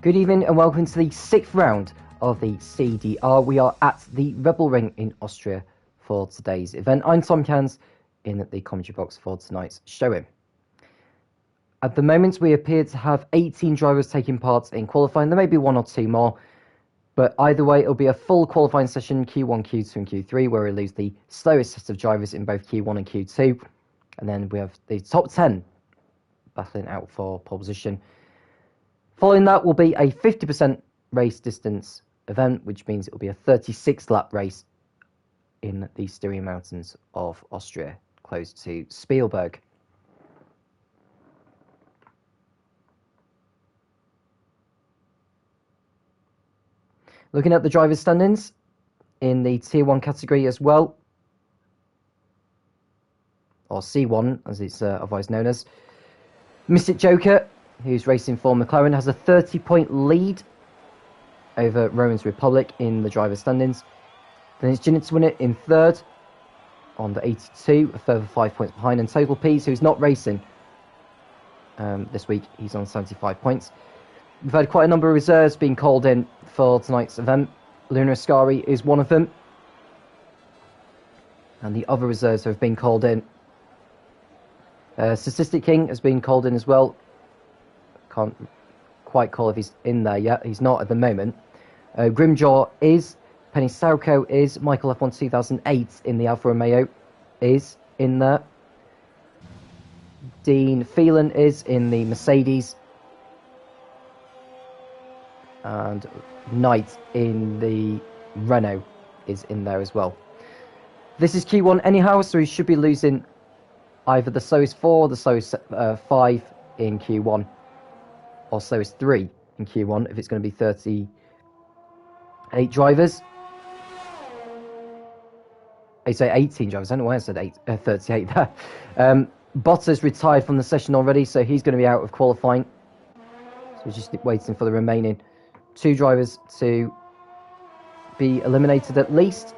Good evening and welcome to the 6th round of the CDR. We are at the Rebel Ring in Austria for today's event. I'm Tom Cairns in the commentary box for tonight's showing. At the moment, we appear to have 18 drivers taking part in qualifying. There may be one or two more, but either way, it'll be a full qualifying session, Q1, Q2 and Q3, where we lose the slowest set of drivers in both Q1 and Q2. And then we have the top 10 battling out for pole position. Following that will be a 50% race distance event, which means it will be a 36-lap race in the Styrian Mountains of Austria, close to Spielberg. Looking at the drivers' standings in the Tier 1 category as well, or C1 as it's otherwise known as, Mystic Joker, who's racing for McLaren, has a 30-point lead over Roman's Republic in the driver's standings. Then it's Ginit to win it in third on the 82, a further 5 points behind. And Total Peas, who's not racing this week, he's on 75 points. We've had quite a number of reserves being called in for tonight's event. Luna Ascari is one of them. And the other reserves have been called in. Statistic King has been called in as well. Can't quite call if he's in there yet. He's not at the moment. Grimjaw is. Penny Sauco is. Michael F1 2008 in the Alfa Romeo is in there. Dean Phelan is in the Mercedes. And Knight in the Renault is in there as well. This is Q1 anyhow, so he should be losing either the slowest 4 or the slowest 5 in Q1, or slowest 3 in Q1 if it's going to be 38 drivers. I say 18 drivers, I don't know why I said 38 there. Bottas retired from the session already, so he's going to be out of qualifying. So we're just waiting for the remaining 2 drivers to be eliminated at least.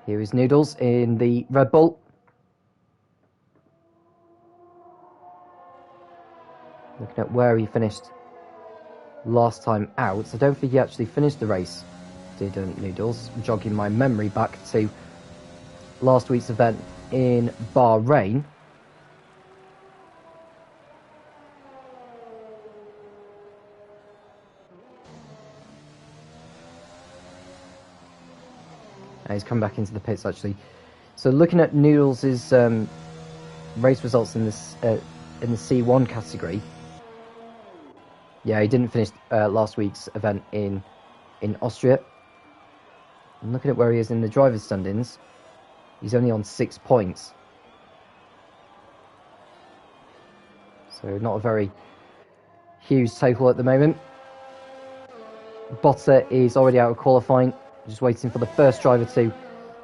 Here is Noodles in the Red Bull. Looking at where he finished last time out. I don't think he actually finished the race, did Noodles? Jogging my memory back to last week's event in Bahrain. And he's come back into the pits actually. So looking at Noodles' race results in this in the C1 category. Yeah, he didn't finish last week's event in Austria. And looking at where he is in the driver's standings, he's only on 6 points. So not a very huge total at the moment. Botta is already out of qualifying. Just waiting for the first driver to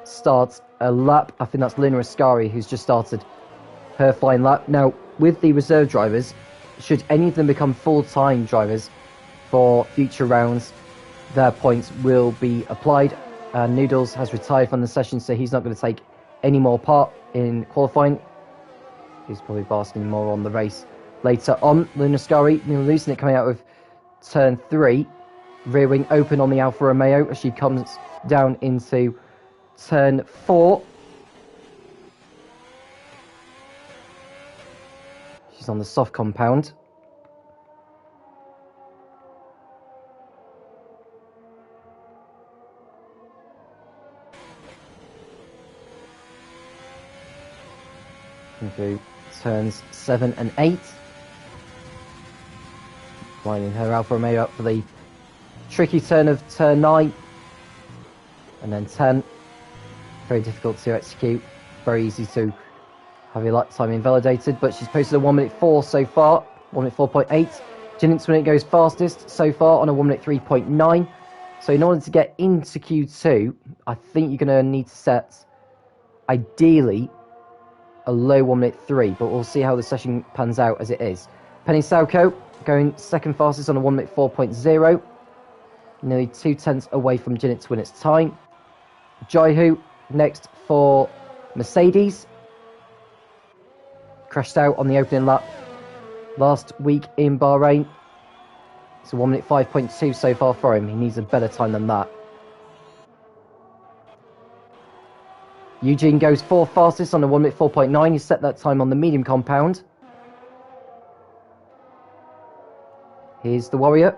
start a lap. I think that's Luna Ascari who's just started her flying lap. Now, with the reserve drivers, should any of them become full-time drivers for future rounds, their points will be applied. Noodles has retired from the session, so he's not going to take any more part in qualifying. He's probably basking more on the race later on. Luna Ascari, losing it coming out of turn 3. Rear wing open on the Alfa Romeo as she comes down into turn 4. She's on the soft compound. Through turns 7 and 8. Lining her Alfa Romeo up for the tricky turn of turn 9 and then 10. Very difficult to execute, very easy to have your lap time invalidated, but she's posted a 1:04 so far, 1:04.8. Ginit's when it goes fastest so far on a 1:03.9. So in order to get into Q2, I think you're going to need to set ideally a low 1:03, but we'll see how the session pans out as it is. Penny Sauco going second fastest on a 1:04.0. Nearly 2/10 away from Ginit to win its time. Jaihu next for Mercedes crashed out on the opening lap last week in Bahrain. It's a 1 minute 5.2 so far for him. He needs a better time than that. Eugene goes fourth fastest on a 1 minute 4.9. He set that time on the medium compound. Here's the Warrior.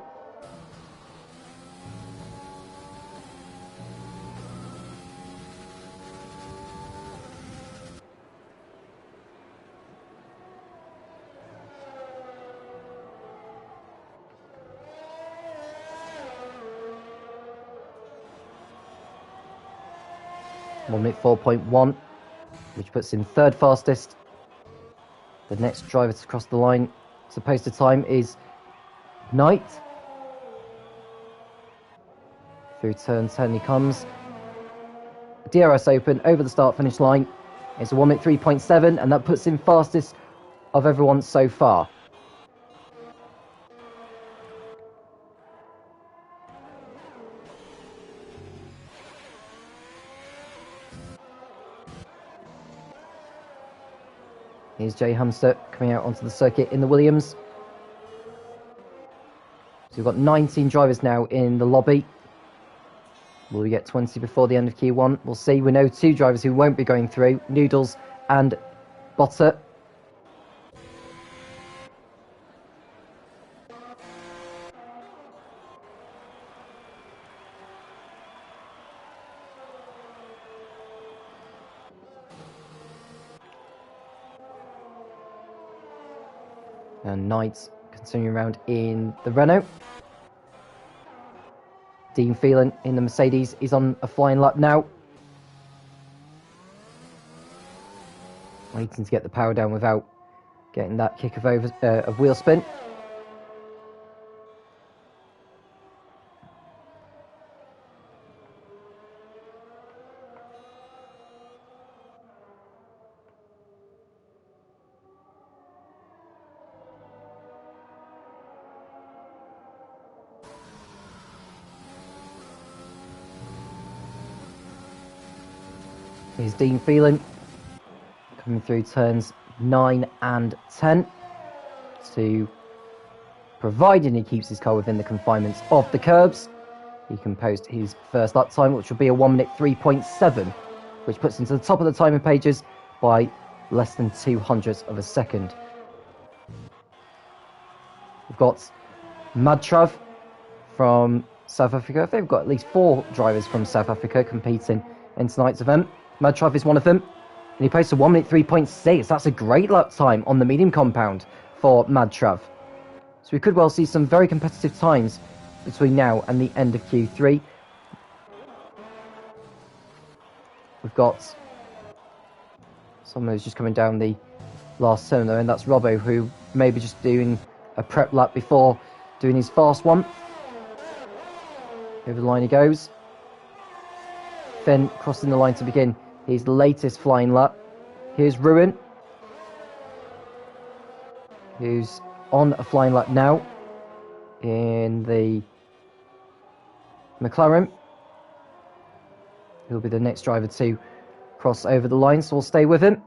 One minute 4.1, which puts him third fastest. The next driver to cross the line supposed to time is Knight. Through turn 10 he comes. DRS open over the start finish line. It's a 1 minute 3.7, and that puts him fastest of everyone so far. Here's Jay Hamster coming out onto the circuit in the Williams. So we've got 19 drivers now in the lobby. Will we get 20 before the end of Q1? We'll see. We know 2 drivers who won't be going through, Noodles and Botter. And Knight continuing around in the Renault. Dean Phelan in the Mercedes is on a flying lap now. Waiting to get the power down without getting that kick of wheel spin. Here's Dean Phelan coming through turns 9 and 10 to, providing he keeps his car within the confinements of the curbs, he can post his first lap time, which will be a 1 minute 3.7, which puts him to the top of the timing pages by less than 200ths of a second. We've got Madtrav from South Africa. They've got at least 4 drivers from South Africa competing in tonight's event. Madtrav is one of them, and he posts a 1 minute 3.6. That's a great lap time on the medium compound for Madtrav. So we could well see some very competitive times between now and the end of Q3. We've got someone who's just coming down the last turn there, and that's Robbo, who may be just doing a prep lap before doing his fast one. Over the line he goes. Finn crossing the line to begin his latest flying lap. Here's Ruin, who's on a flying lap now in the McLaren. He'll be the next driver to cross over the line, so we'll stay with him.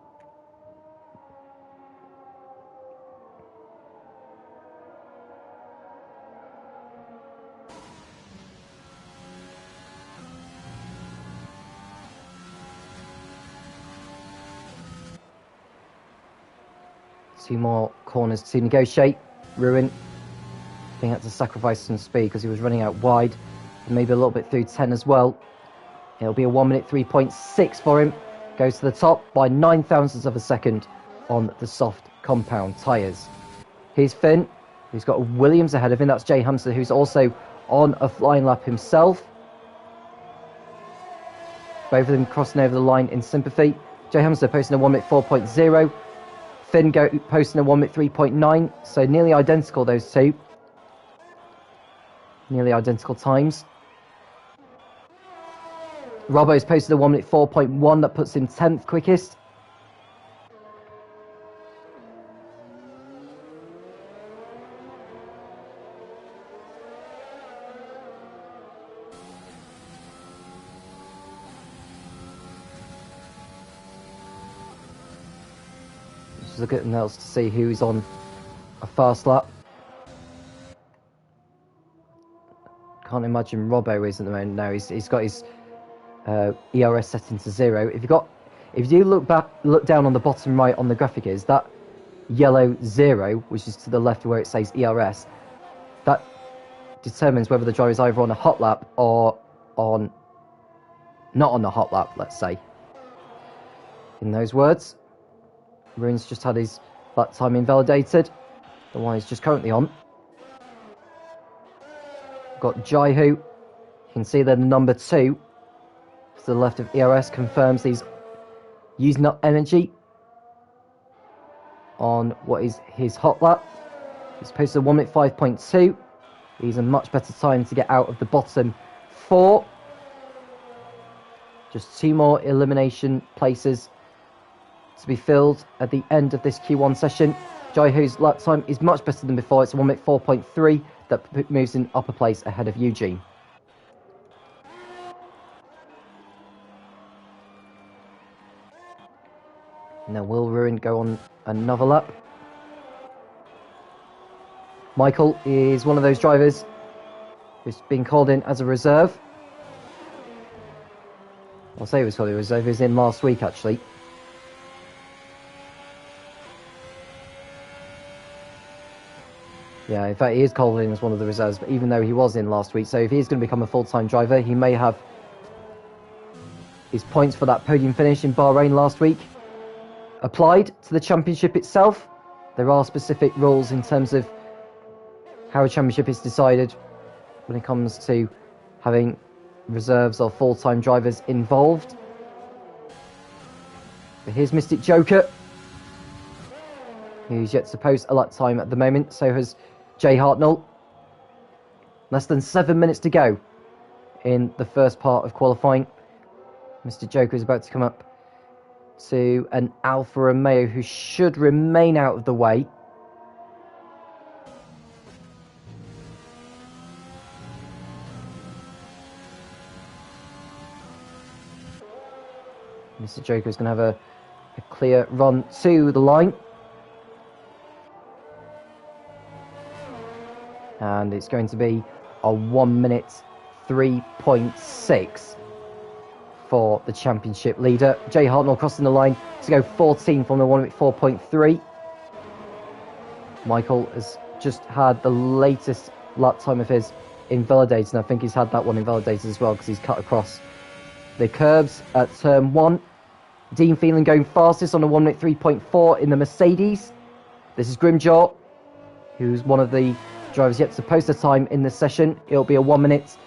Two more corners to negotiate. Ruin, I think, had to sacrifice some speed because he was running out wide, and maybe a little bit through 10 as well. It'll be a 1 minute 3.6 for him. Goes to the top by 9,000ths of a second on the soft compound tyres. Here's Finn, who's got a Williams ahead of him. That's Jay Hamster, who's also on a flying lap himself. Both of them crossing over the line in sympathy. Jay Hamster posting a 1 minute 4.0. Finn posting a 1 minute 3.9, so nearly identical, those two. Nearly identical times. Robbo's posted a 1 minute 4.1, that puts him 10th quickest. Just look at the else to see who's on a fast lap. Can't imagine Robbo is at the moment. No, he's got his ERS setting to 0. If you look down on the bottom right on the graphic, is that yellow 0, which is to the left where it says ERS, that determines whether the driver is either on a hot lap or not on a hot lap, let's say. In those words, Ruin's just had his lap time invalidated. The one he's just currently on. Got Jaihu. You can see that the number 2 to the left of ERS confirms he's using up energy on what is his hot lap. He's posted a 1 minute 5.2. He's a much better time to get out of the bottom 4. Just 2 more elimination places to be filled at the end of this Q1 session. Jaihu's lap time is much better than before. It's a 1 minute 4.3 that moves in upper place ahead of Eugene. Now will Ruin go on another lap? Michael is one of those drivers who's been called in as a reserve. I'll say he was called in reserve. He was in last week, actually. Yeah, in fact, he is called in as one of the reserves, but even though he was in last week, so if he is going to become a full-time driver, he may have his points for that podium finish in Bahrain last week applied to the championship itself. There are specific rules in terms of how a championship is decided when it comes to having reserves or full-time drivers involved. But here's Mystic Joker, who's yet to post a lap time at the moment. So has Jay Hartnell. Less than 7 minutes to go in the first part of qualifying. Mr. Joker is about to come up to an Alfa Romeo who should remain out of the way. Mr. Joker is going to have a clear run to the line. And it's going to be a 1 minute 3.6 for the championship leader. Jay Hartnell crossing the line to go 14th on the 1 minute 4.3. Michael has just had the latest lap time of his invalidated, and I think he's had that one invalidated as well because he's cut across the curbs at turn 1. Dean Phelan going fastest on a 1 minute 3.4 in the Mercedes. This is Grimjaw, who's one of the drivers yet to post a time in this session. It'll be a 1 minute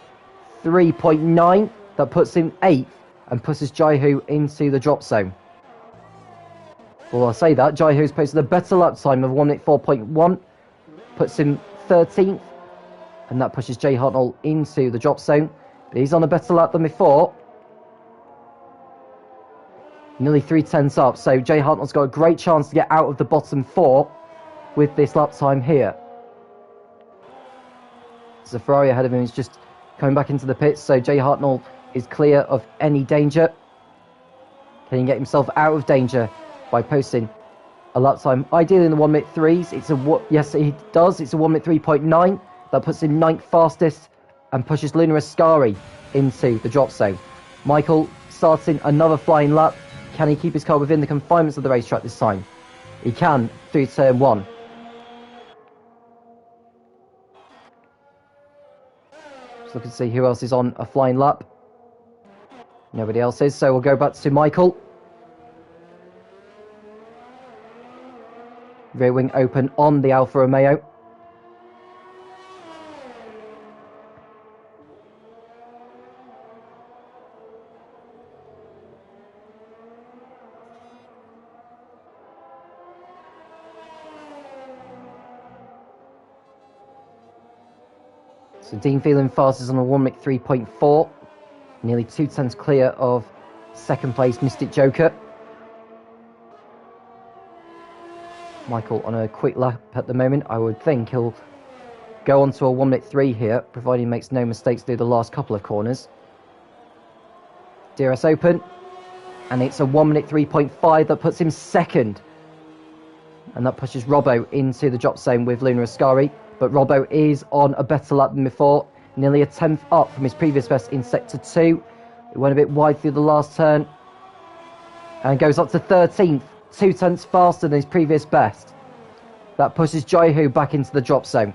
3.9 that puts him 8th and pushes Jaihu into the drop zone. Well, I'll say that. Jaihu's posted a better lap time of 1 minute 4.1, puts him 13th, and that pushes Jay Hartnell into the drop zone. But he's on a better lap than before. Nearly 3/10 up, so Jay Hartnell's got a great chance to get out of the bottom 4 with this lap time here. So Ferrari ahead of him is just coming back into the pits, so Jay Hartnell is clear of any danger. Can he get himself out of danger by posting a lap time ideally in the 1 minute 3s? Yes, he does. It's a 1 minute 3.9 that puts him 9th fastest and pushes Luna Ascari into the drop zone. Michael starting another flying lap. Can he keep his car within the confinements of the racetrack this time? He can through turn 1. Just looking to see who else is on a flying lap. Nobody else is, so we'll go back to Michael. Rear wing open on the Alfa Romeo. So Dean Phelan fastest on a 1 minute 3.4. Nearly 2/10 clear of second place Mystic Joker. Michael on a quick lap at the moment. I would think he'll go on to a 1 minute 3 here, providing he makes no mistakes through the last couple of corners. DRS open, and it's a 1 minute 3.5 that puts him second And that pushes Robbo into the drop zone with Luna Ascari. But Robbo is on a better lap than before. Nearly a tenth up from his previous best in Sector 2. It went a bit wide through the last turn. And goes up to 13th. 2 tenths faster than his previous best. That pushes Jaihu back into the drop zone.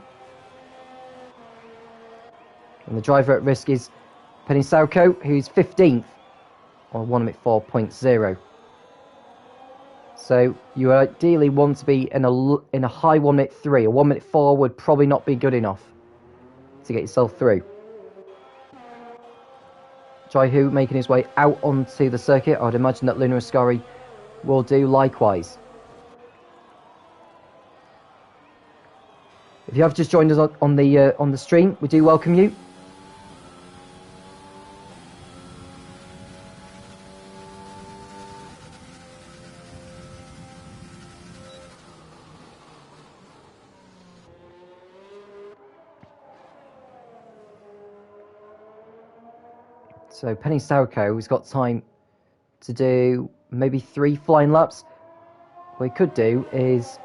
And the driver at risk is Penny Sauko, who's 15th on 1 minute 4.0. So you ideally want to be in a high 1 minute 3. A 1 minute 4 would probably not be good enough to get yourself through. Jaihu making his way out onto the circuit. I'd imagine that Luna Ascari will do likewise. If you have just joined us on the stream, we do welcome you. So Penny Sauko has got time to do maybe 3 flying laps. What he could do is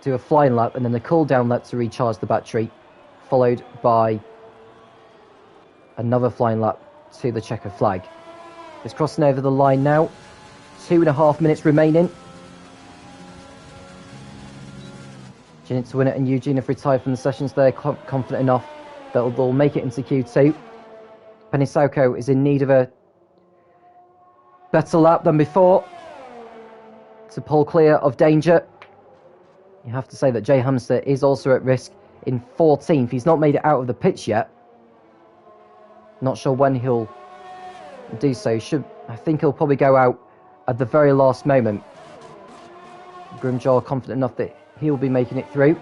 do a flying lap and then a cool down lap to recharge the battery, followed by another flying lap to the checker flag. It's crossing over the line now. 2.5 minutes remaining. Ginit to win it, and Eugene have retired from the sessions. They're confident enough that they'll make it into Q2. Penny Sauko is in need of a better lap than before to pull clear of danger. You have to say that Jay Hamster is also at risk in 14th. He's not made it out of the pits yet. Not sure when he'll do so. I think he'll probably go out at the very last moment. Grimjaw confident enough that he'll be making it through.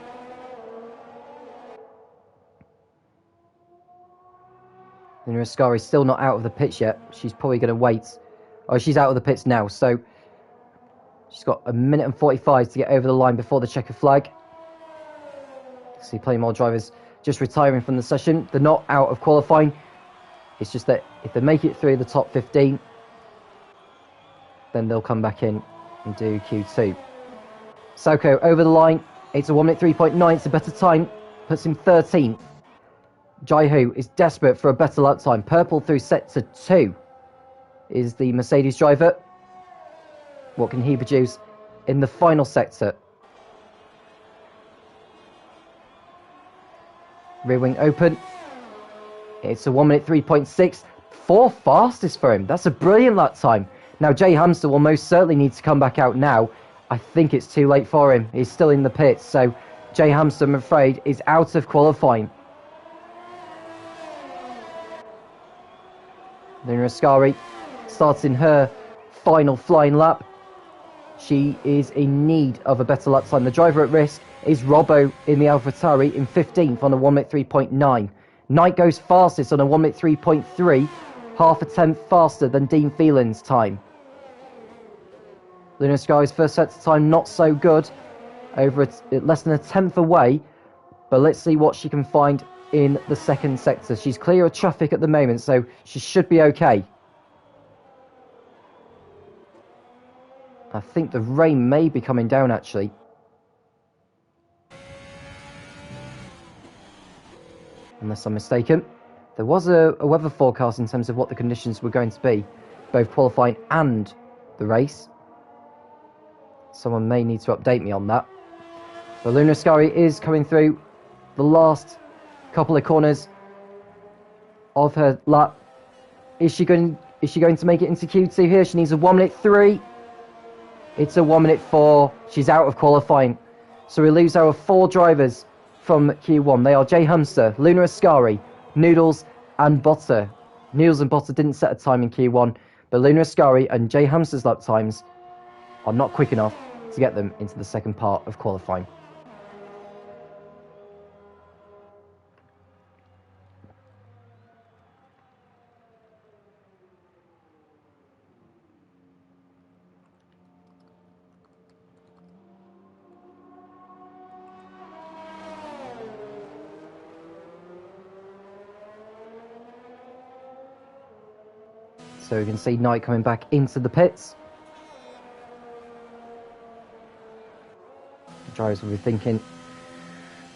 Luna Ascari's still not out of the pits yet. She's probably going to wait. Oh, she's out of the pits now, so she's got 1 minute and 45 to get over the line before the checker flag. See plenty more drivers just retiring from the session. They're not out of qualifying. It's just that if they make it through the top 15, then they'll come back in and do Q2. Sauko over the line. It's a 1 minute 3.9. It's a better time. Puts him 13th. Jaihu is desperate for a better lap time. Purple through sector 2 is the Mercedes driver. What can he produce in the final sector? Rear wing open. It's a 1 minute 3.6. 4th fastest for him. That's a brilliant lap time. Now Jay Hamster will most certainly need to come back out now. I think it's too late for him. He's still in the pits. So Jay Hamster, I'm afraid, is out of qualifying. Luna Ascari starts in her final flying lap. She is in need of a better lap time. The driver at risk is Robbo in the AlphaTauri in 15th on a 1 minute 3.9. Knight goes fastest on a 1 minute 3.3, half a tenth faster than Dean Phelan's time. Luna Ascari's first sector time not so good, over less than a tenth away, but let's see what she can find in the second sector. She's clear of traffic at the moment, so she should be okay. I think the rain may be coming down, actually. Unless I'm mistaken. There was a weather forecast in terms of what the conditions were going to be, both qualifying and the race. Someone may need to update me on that. But Luna Ascari is coming through the last couple of corners of her lap. Is she going to make it into Q2 here? She needs a 1 minute 3. It's a 1 minute 4. She's out of qualifying. So we lose our 4 drivers from Q1. They are Jay Hamster, Luna Ascari, Noodles and Botter. Noodles and Botter didn't set a time in Q1, but Luna Ascari and Jay Hamster's lap times are not quick enough to get them into the second part of qualifying. So we can see Knight coming back into the pits. drivers will be thinking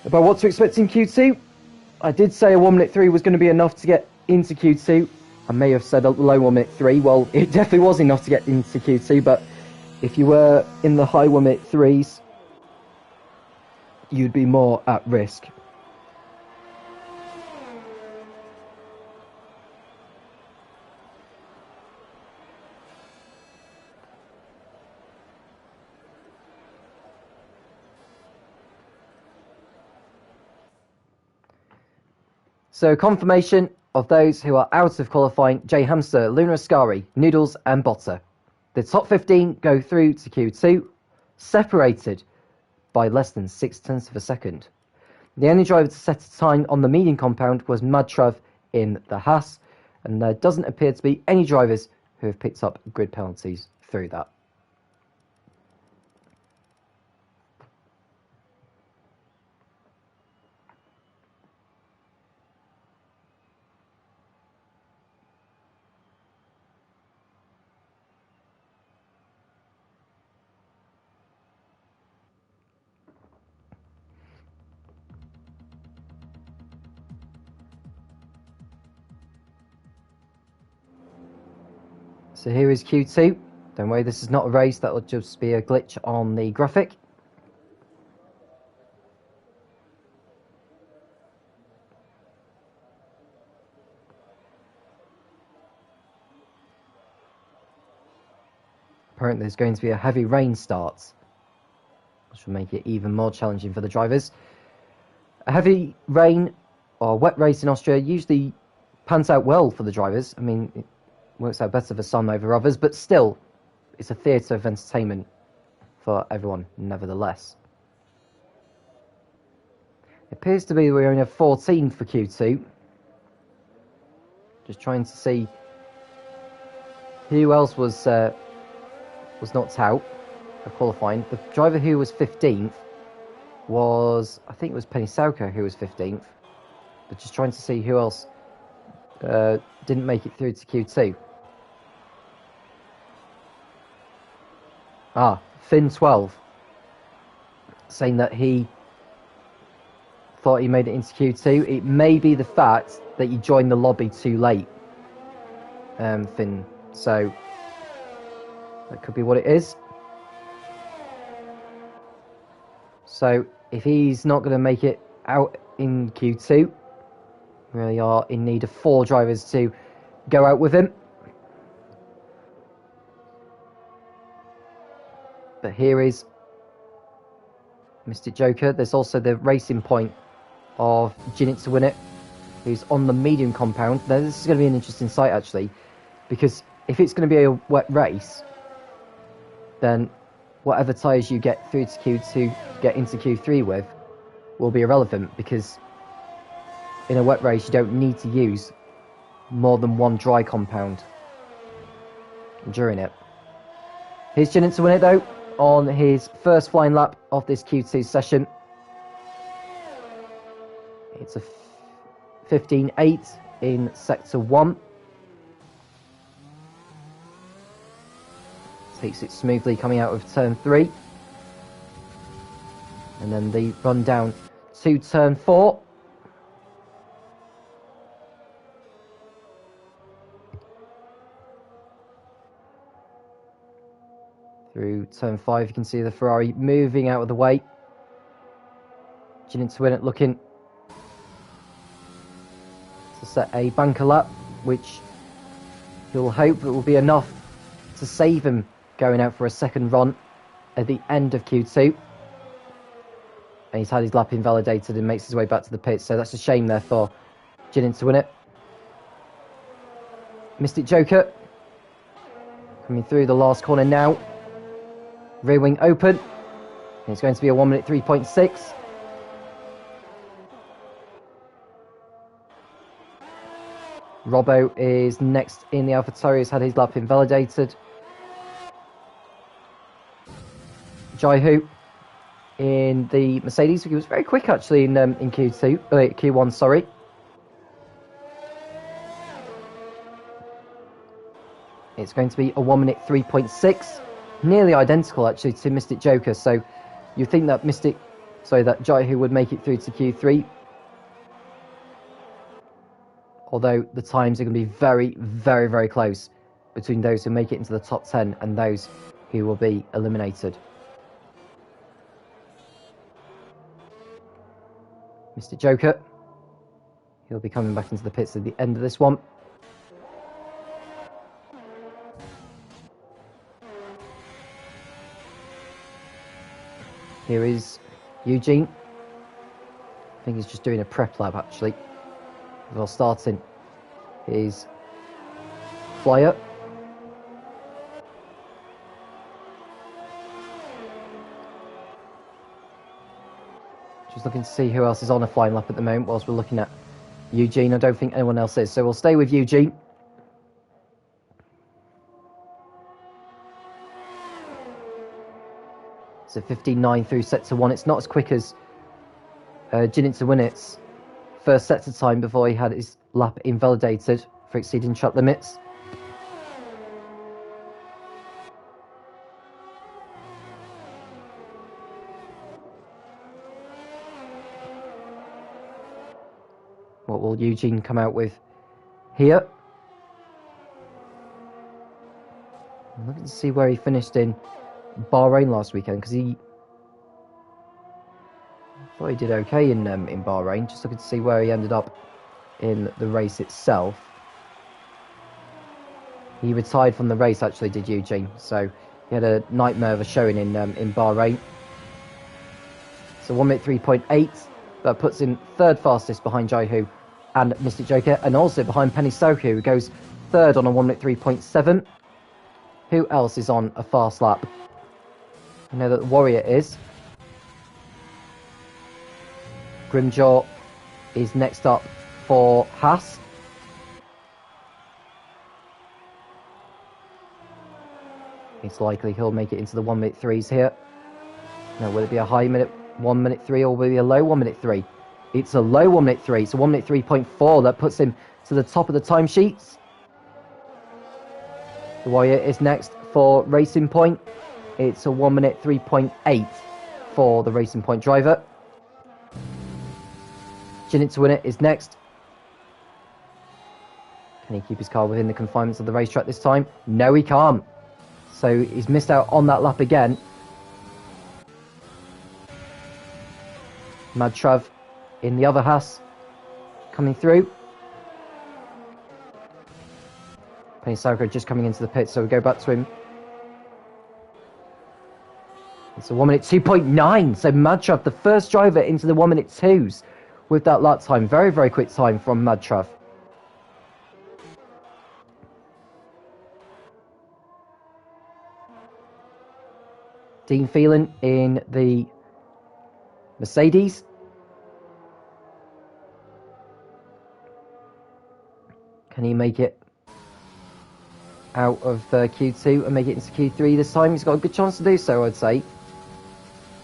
about what to expect in Q2. I did say a 1 minute 3 was going to be enough to get into Q2. I may have said a low 1 minute 3. Well, it definitely was enough to get into Q2, but if you were in the high 1 minute 3s, you'd be more at risk. So confirmation of those who are out of qualifying: Jay Hamster, Luna Ascari, Noodles and Botter. The top 15 go through to Q2, separated by less than 0.6 of a second. The only driver to set a time on the median compound was Madtrav in the Haas, and there doesn't appear to be any drivers who have picked up grid penalties through that. So here is Q2. Don't worry, this is not a race, that will just be a glitch on the graphic. Apparently there's going to be a heavy rain start, which will make it even more challenging for the drivers. A heavy rain or wet race in Austria usually pans out well for the drivers. I mean, it works out better for some over others, but still, it's a theatre of entertainment for everyone, nevertheless. It appears to be we only have 14 for Q2. Just trying to see who else was knocked out of qualifying. The driver who was 15th was, I think it was Penny Sauka who was 15th. But just trying to see who else didn't make it through to Q2. Finn 12, saying that he thought he made it into Q2. It may be the fact that you joined the lobby too late, Finn. So that could be what it is. So if he's not going to make it out in Q2, we really are in need of 4 drivers to go out with him. But here is Mystic Joker. There's also the racing point of Jinit to win it, who's on the medium compound. Now, this is going to be an interesting sight, actually, because if it's going to be a wet race, then whatever tyres you get through to Q2, get into Q3 with, will be irrelevant, because in a wet race you don't need to use more than one dry compound during it. Here's Jinit to win it, though, on his first flying lap of this Q2 session. It's a 15.8 in Sector 1. Takes it smoothly coming out of Turn 3. And then the run down to Turn 4. Through Turn 5, you can see the Ferrari moving out of the way. Jinit to win it, looking to set a banker lap, which he'll hope that will be enough to save him going out for a second run at the end of Q2. And he's had his lap invalidated and makes his way back to the pits, so that's a shame there for Jinit to win it. Mystic Joker coming through the last corner now. Rear wing open. It's going to be a 1 minute 3.6. Robbo is next in the AlphaTauri. He's had his lap invalidated. Jaihu in the Mercedes. He was very quick actually in Q1. Sorry. It's going to be a 1 minute 3.6. Nearly identical actually to Mystic Joker, so You'd think that that Jaihu would make it through to Q3. Although the times are going to be very, very, very close between those who make it into the top 10 and those who will be eliminated. Mr. Joker, he'll be coming back into the pits at the end of this one. Here is Eugene. I think he's just doing a prep lap actually. Before starting his flyer. Just looking to see who else is on a flying lap at the moment whilst we're looking at Eugene. I don't think anyone else is, so we'll stay with Eugene. So 15.9 through set to 1. It's not as quick as Jinnit to win its first set to time before he had his lap invalidated for exceeding track limits. What will Eugene come out with here? I'm looking to see where he finished in Bahrain last weekend, because I thought he did okay in Bahrain. Just looking to see where he ended up in the race itself. He retired from the race, actually, did Eugene. So he had a nightmare of a showing in Bahrain. So 1 minute 3.8. That puts him third fastest behind Jaihu and Mystic Joker, and also behind Penny Soku, who goes third on a 1 minute 3.7. Who else is on a fast lap? I know that the Warrior is. Grimjaw is next up for Haas. It's likely he'll make it into the 1 minute 3s here. Now, will it be a high 1 minute 3, or will it be a low 1 minute 3? It's a low 1 minute 3. It's a 1 minute 3.4 that puts him to the top of the timesheets. The Warrior is next for Racing Point. It's a 1 minute 3.8 for the Racing Point driver. Jinnit to win it is next. Can he keep his car within the confinements of the racetrack this time? No, he can't. So he's missed out on that lap again. Mad Trav in the other Haas coming through. Penny Sauko just coming into the pit, so we go back to him. It's a 1 minute 2.9. So Mad Trav, the first driver into the 1 minute 2s with that lap time. Very, very quick time from Mad Trav. Dean Phelan in the Mercedes. Can he make it out of Q2 and make it into Q3 this time? He's got a good chance to do so, I'd say.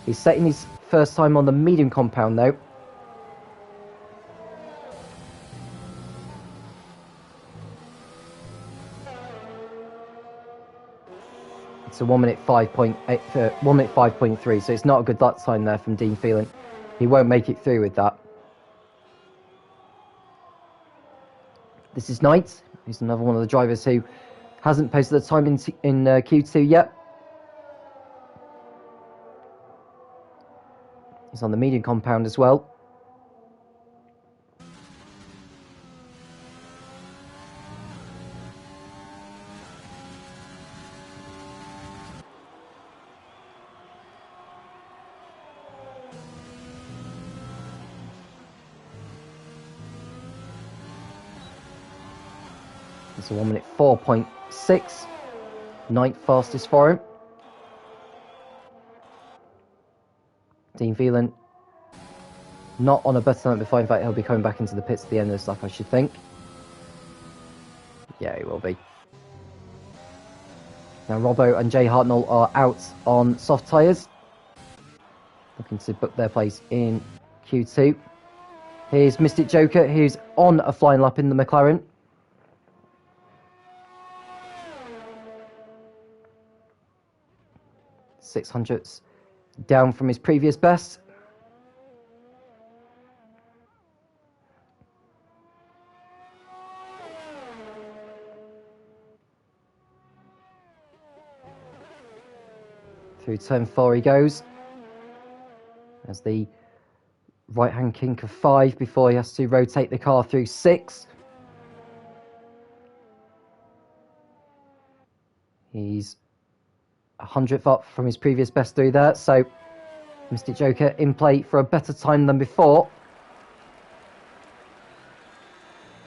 He's setting his first time on the medium compound, though. It's a 1 minute 5.8, 1 minute 5.3, so it's not a good lap time there from Dean Phelan. He won't make it through with that. This is Knight. He's another one of the drivers who hasn't posted the time in Q2 yet. He's on the medium compound as well. It's a 1 minute 4.6. Ninth fastest for him. Dean Phelan not on a better time before. In fact, he'll be coming back into the pits at the end of this lap, I should think. Yeah, he will be. Now, Robbo and Jay Hartnell are out on soft tyres, looking to book their place in Q2. Here's Mystic Joker, who's on a flying lap in the McLaren. $600 down from his previous best. Through turn 4 he goes, as the right-hand kink of 5 before he has to rotate the car through 6. He's 100th up from his previous best through there, so Mystic Joker in play for a better time than before.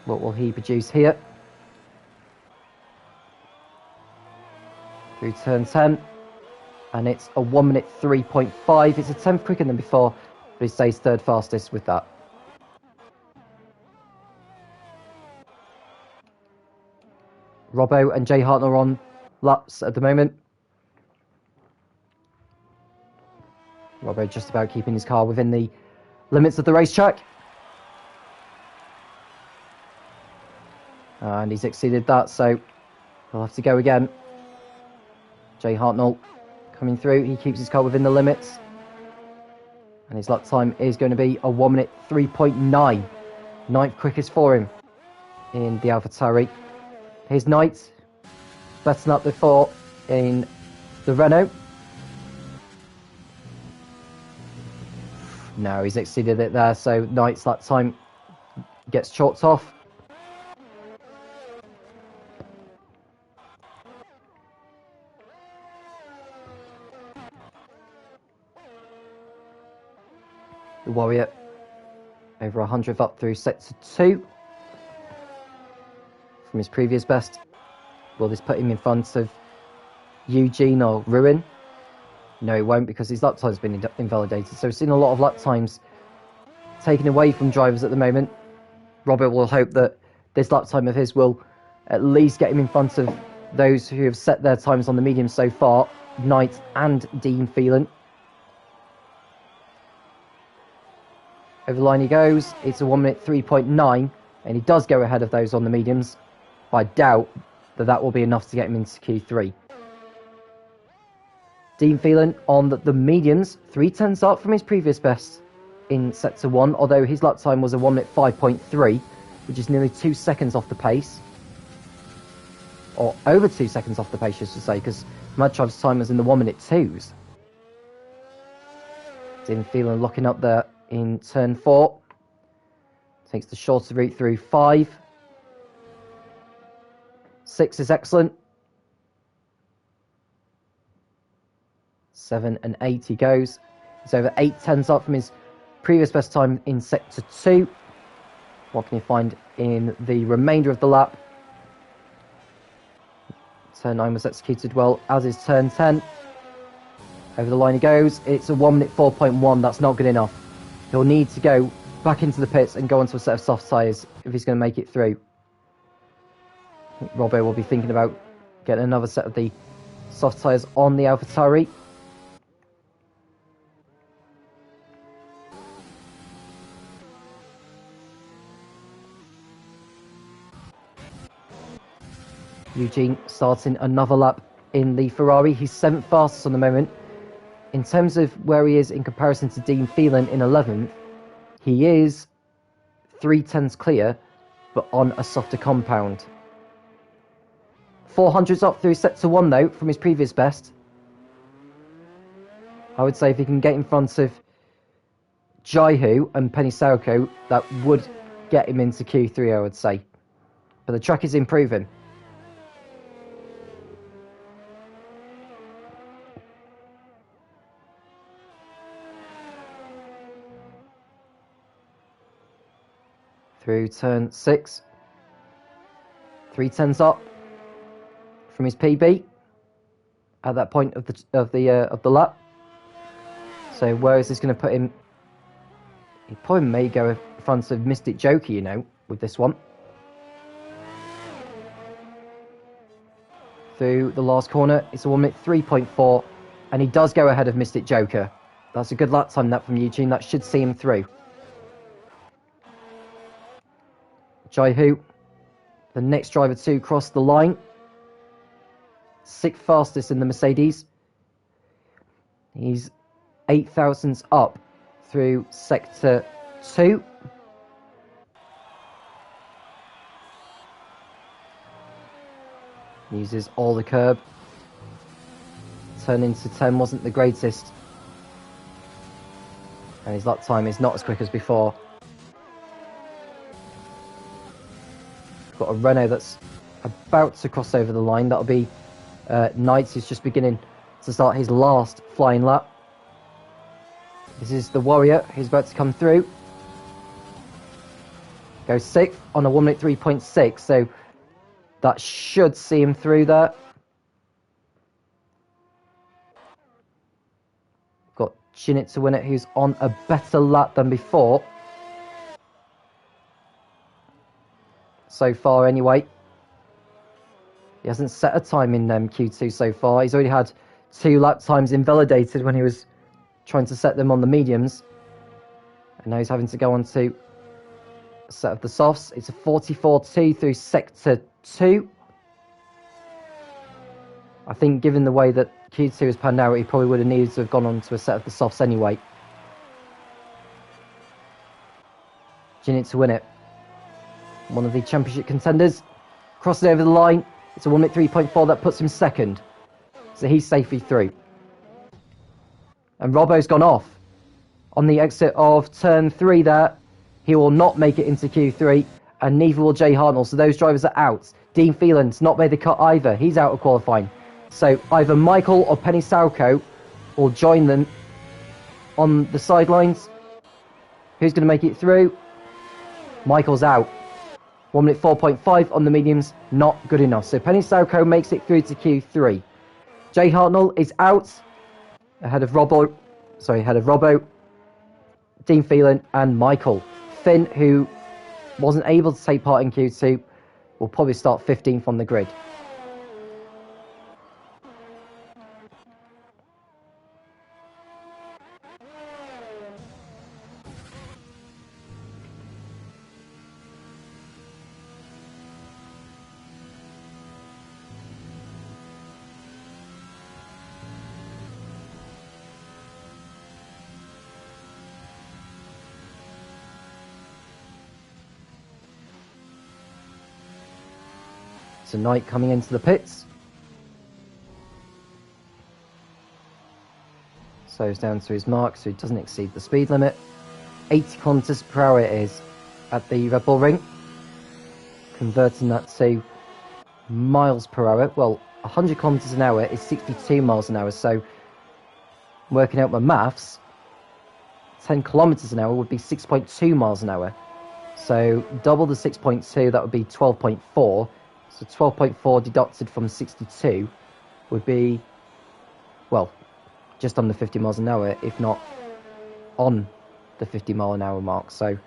What will he produce here? Through turn 10, and it's a 1 minute 3.5. It's a 10th quicker than before, but he stays third fastest with that. Robbo and Jay Hartnell are on laps at the moment. Robbo just about keeping his car within the limits of the racetrack. And he's exceeded that, so he'll have to go again. Jay Hartnell coming through. He keeps his car within the limits. And his lap time is going to be a 1 minute 3.9. Ninth quickest for him in the AlphaTauri. Here's Knight, better than up before in the Renault. No, he's exceeded it there, so Knight's lap time gets chalked off. The Warrior over 100th up through sector 2 from his previous best. Will this put him in front of Eugene or Ruin? No, it won't, because his lap time's been invalidated. So we've seen a lot of lap times taken away from drivers at the moment. Robert will hope that this lap time of his will at least get him in front of those who have set their times on the medium so far, Knight and Dean Phelan. Over the line he goes. It's a 1 minute 3.9, and he does go ahead of those on the mediums. But I doubt that that will be enough to get him into Q3. Dean Phelan on the mediums, 3/10 up from his previous best in sector 1, although his lap time was a 1 minute 5.3, which is nearly 2 seconds off the pace. Or over 2 seconds off the pace, I should say, because Madtrav's time was in the 1 minute 2s. Dean Phelan locking up there in turn 4. Takes the shorter route through 5. 6 is excellent. 7 and 8 he goes. He's over 8/10 up from his previous best time in sector 2. What can he find in the remainder of the lap? Turn 9 was executed well, as is turn 10. Over the line he goes. It's a 1 minute 4.1. That's not good enough. He'll need to go back into the pits and go onto a set of soft tyres if he's going to make it through. I think Robbo will be thinking about getting another set of the soft tyres on the AlphaTauri. Eugene starting another lap in the Ferrari. He's 7th fastest on the moment. In terms of where he is in comparison to Dean Phelan in 11th, he is 3/10 clear, but on a softer compound. 400s up through sector 1 though, from his previous best. I would say if he can get in front of Jaihu and Penny Sauko, that would get him into Q3, I would say. But the track is improving. Through turn 6. 3/10 up from his PB at that point of the lap. So where is this going to put him? He probably may go in front of Mystic Joker, you know, with this one. Through the last corner, it's a 1 minute 3.4, and he does go ahead of Mystic Joker. That's a good lap time that from Eugene. That should see him through. Jaihu, the next driver to cross the line. 6th fastest in the Mercedes. He's 8 thousandths up through sector 2. Uses all the curb. Turn into 10 wasn't the greatest. And his lap time is not as quick as before. Got a Renault that's about to cross over the line. That'll be Knights, who's just beginning to start his last flying lap. This is the Warrior who's about to come through. Goes 6th on a 1 minute 3.6, so that should see him through there. Got Chinit to win it, who's on a better lap than before. So far, anyway. He hasn't set a time in Q2 so far. He's already had 2 lap times invalidated when he was trying to set them on the mediums. And now he's having to go on to a set of the softs. It's a 44.2 through sector 2. I think given the way that Q2 has panned out, he probably would have needed to have gone on to a set of the softs anyway. Ginit to win it. One of the championship contenders. Crosses over the line. It's a 1 minute 3.4 that puts him second. So he's safely through. And Robbo's gone off on the exit of turn 3 there. He will not make it into Q3, and neither will Jay Hartnell. So those drivers are out. Dean Phelan's not made the cut either. He's out of qualifying. So either Michael or Penny Sauko will join them on the sidelines. Who's going to make it through? Michael's out. 1 minute 4.5 on the mediums, not good enough. So Penny Sauko makes it through to Q3. Jay Hartnell is out ahead of Robbo, Dean Phelan and Michael. Finn, who wasn't able to take part in Q2, will probably start 15th on the grid. Knight coming into the pits. So he's down to his mark, so he doesn't exceed the speed limit. 80 kilometers per hour it is at the Red Bull Ring. Converting that to miles per hour. Well, 100 kilometers an hour is 62 miles an hour. So working out my maths, 10 kilometers an hour would be 6.2 miles an hour. So double the 6.2, that would be 12.4. So 12.4 deducted from 62 would be, well, just under 50 miles an hour, if not on the 50 mile an hour mark. So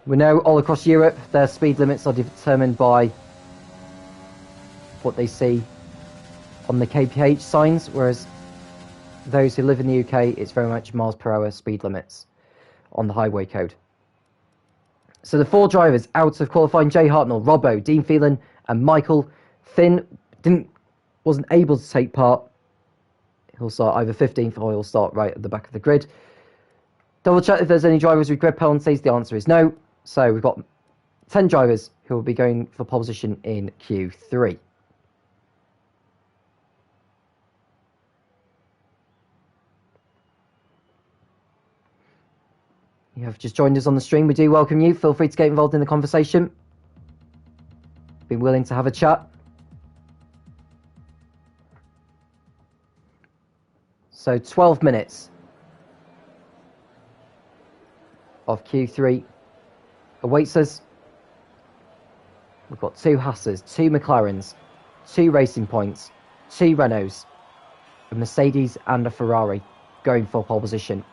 we know all across Europe their speed limits are determined by what they see on the kph signs, whereas those who live in the UK, it's very much miles per hour speed limits on the highway code. So the 4 drivers out of qualifying: Jay Hartnell, Robbo, Dean Phelan and Michael. Finn wasn't able to take part. He'll start either 15th or he'll start right at the back of the grid. Double check if there's any drivers with grid penalties. The answer is no. So we've got 10 drivers who will be going for pole position in Q3. You have just joined us on the stream. We do welcome you. Feel free to get involved in the conversation. Be willing to have a chat. So 12 minutes of Q3 awaits us. We've got 2 Haas's, 2 McLarens, 2 Racing Points, 2 Renaults, a Mercedes and a Ferrari going for pole position.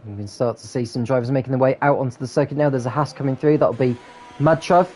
We can start to see some drivers making their way out onto the circuit now. There's a Haas coming through. That'll be Madtrav.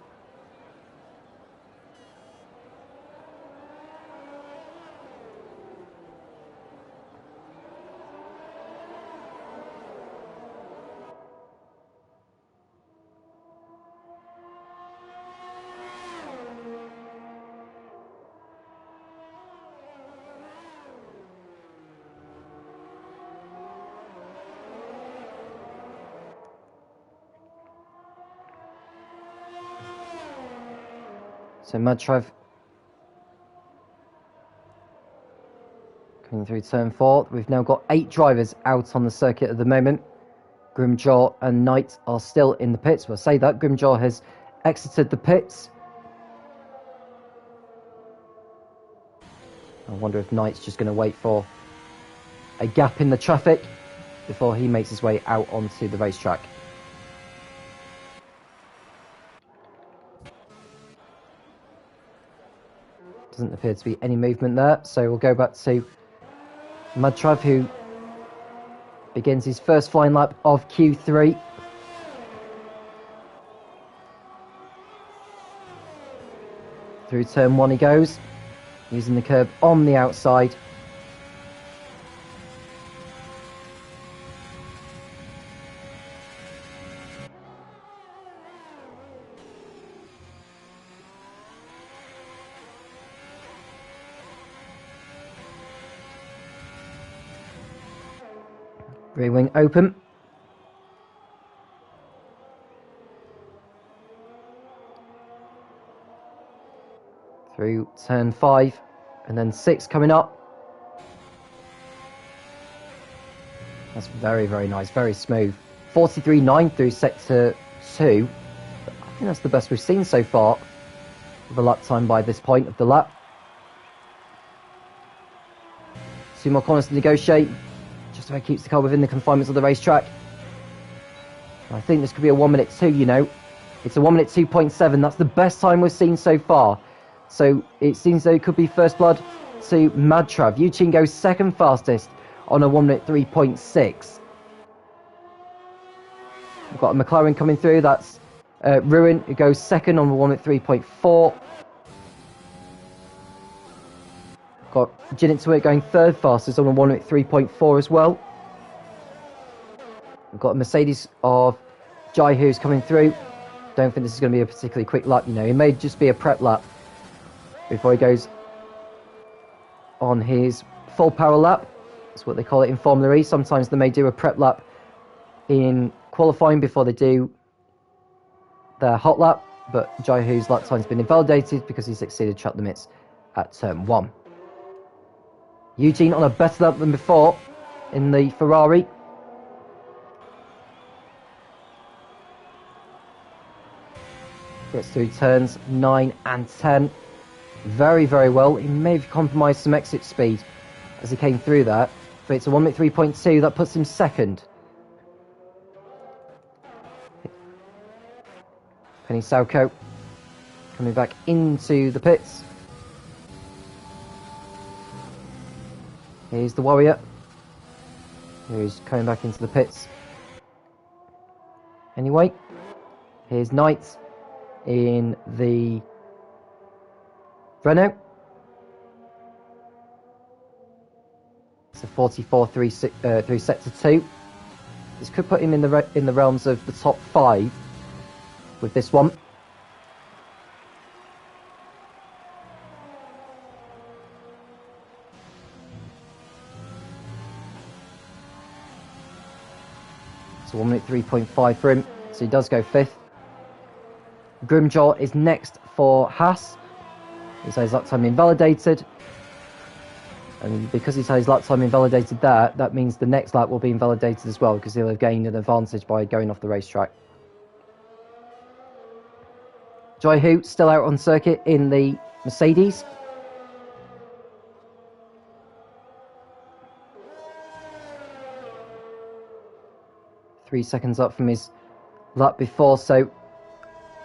So Madtrav coming through turn 4. We've now got 8 drivers out on the circuit at the moment. Grimjaw and Knight are still in the pits. We'll say that. Grimjaw has exited the pits. I wonder if Knight's just going to wait for a gap in the traffic before he makes his way out onto the racetrack. Doesn't appear to be any movement there, so we'll go back to Madtrav, who begins his first flying lap of Q3. Through turn 1 he goes, using the curb on the outside. Rear wing open. Through turn 5 and then 6 coming up. That's very, very nice, very smooth. 43.9 through sector 2. I think that's the best we've seen so far with the lap time by this point of the lap. 2 more corners to negotiate. Just about keeps the car within the confinements of the racetrack. I think this could be a 1 minute 2, you know. It's a 1 minute 2.7. That's the best time we've seen so far. So it seems that it could be first blood to Madtrav. Eugene goes second fastest on a 1 minute 3.6. We've got a McLaren coming through. That's Ruin, who goes second on a 1 minute 3.4. Got Jinnit to it going third fastest on a 1 minute 3.4 as well. We've got a Mercedes of Jai who's coming through. Don't think this is going to be a particularly quick lap, you know. It may just be a prep lap before he goes on his full power lap. That's what they call it in Formula E. Sometimes they may do a prep lap in qualifying before they do their hot lap, but Jai Hu's lap time's been invalidated because he's exceeded track limits at turn 1. Eugene on a better lap than before in the Ferrari. Gets through turns 9 and 10 very, very well. He may have compromised some exit speed as he came through that, but it's a 1 minute 3.2 that puts him second. Penny Salco coming back into the pits. Here's the Warrior, who's coming back into the pits. Anyway, here's Knight in the Renault. It's a 44 through sector 2. This could put him in the realms of the top 5 with this one. It's a 1 minute 3.5 for him, so he does go 5th. Grimjaw is next for Haas. He's had his lap time invalidated. And because he's had his lap time invalidated there, that means the next lap will be invalidated as well, because he'll have gained an advantage by going off the racetrack. Jai Hu still out on circuit in the Mercedes. Three seconds up from his lap before, so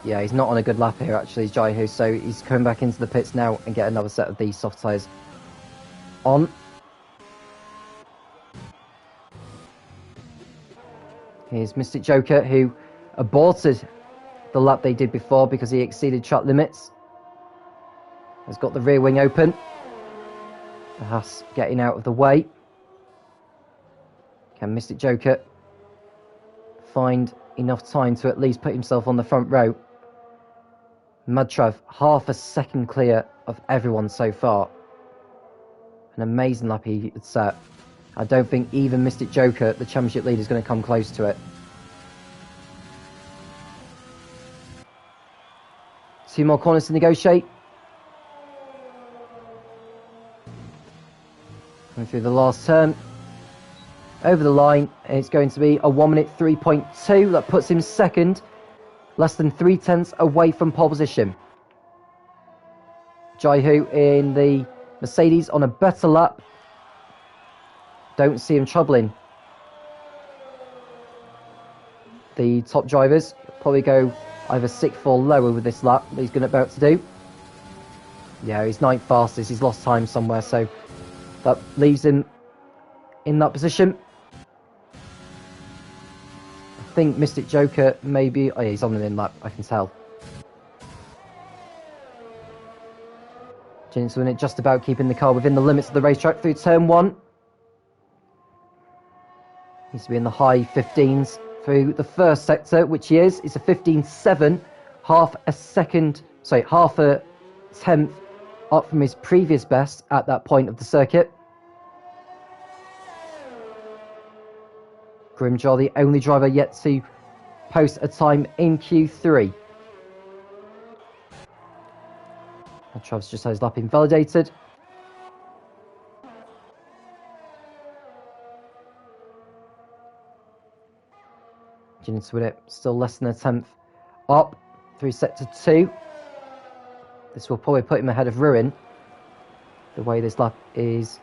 yeah, he's not on a good lap here actually, Jai Hu, so he's coming back into the pits now and get another set of these soft tyres on. Here's Mystic Joker, who aborted the lap they did before because he exceeded track limits. Has got the rear wing open. The Haas getting out of the way. Can Mystic Joker find enough time to at least put himself on the front row? Madtrav, half a second clear of everyone so far. An amazing lap he had set. I don't think even Mystic Joker, the championship leader, is going to come close to it. 2 more corners to negotiate. Going through the last turn. Over the line, it's going to be a 1 minute 3.2. That puts him second, less than 3/10 away from pole position. Jaihu in the Mercedes on a better lap. Don't see him troubling the top drivers. Probably go either 6th or lower with this lap that he's going to about to do. Yeah, he's 9th fastest. He's lost time somewhere, so that leaves him in that position. I think Mystic Joker maybe... Oh yeah, he's on an in lap, I can tell. Jinx winning it, just about keeping the car within the limits of the racetrack through turn 1. Needs to be in the high 15s through the first sector, which he is. It's a 15.7, half a tenth up from his previous best at that point of the circuit. Grimjaw, the only driver yet to post a time in Q3. And Travis just had his lap invalidated. Jennings with it, still less than a tenth up through sector 2. This will probably put him ahead of Ruin, the way this lap is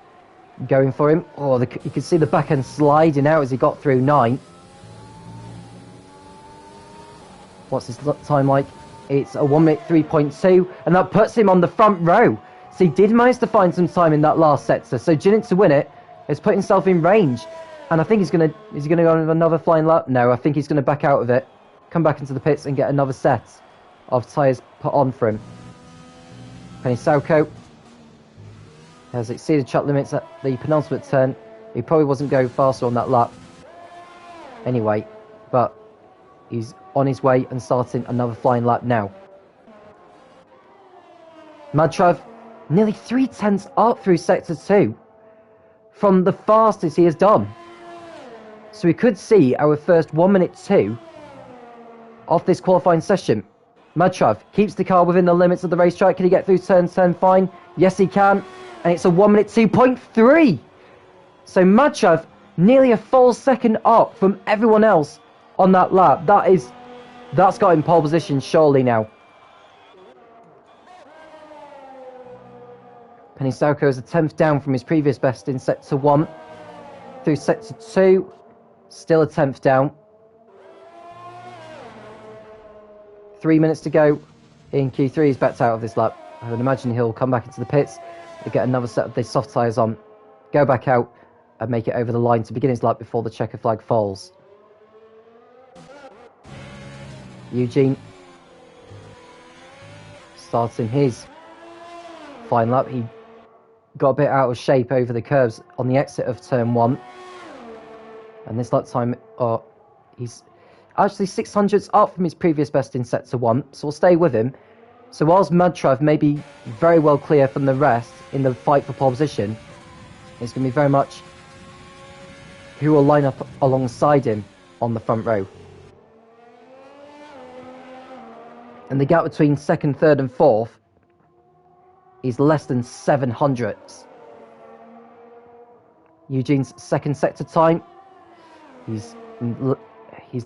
going for him. Oh, you can see the back end sliding out as he got through 9. What's his time like? It's a 1 minute 3.2, and that puts him on the front row. So he did manage to find some time in that last sector. So Jinnit to win it has put himself in range. And I think is he going to go on another flying lap? No, I think he's going to back out of it, come back into the pits and get another set of tyres put on for him. Penny Sauko has exceeded track limits at the penultimate turn. He probably wasn't going faster on that lap anyway, but he's on his way and starting another flying lap now. Madtrav nearly 3/10 up through sector 2 from the fastest he has done. So we could see our first 1 minute 2 of this qualifying session. Madtrav keeps the car within the limits of the racetrack. Can he get through turn 10 fine? Yes, he can. And it's a 1 minute 2.3. So Madtrav nearly a full second up from everyone else on that lap. That's got him pole position surely now. Penny Sauko is a 10th down from his previous best in sector 1. Through sector 2, still a 10th down. 3 minutes to go in Q3. He's backed out of this lap. I would imagine he'll come back into the pits and get another set of the soft tyres on, go back out and make it over the line to begin his lap before the checker flag falls. Eugene starting his fine lap. He got a bit out of shape over the curves on the exit of turn 1. And this lap time, he's actually 600ths up from his previous best in sector 1, so we'll stay with him. So whilst Madtrav may be very well clear from the rest in the fight for pole position, it's going to be very much who will line up alongside him on the front row. And the gap between 2nd, 3rd and 4th is less than 700ths. Eugene's 2nd sector time, he's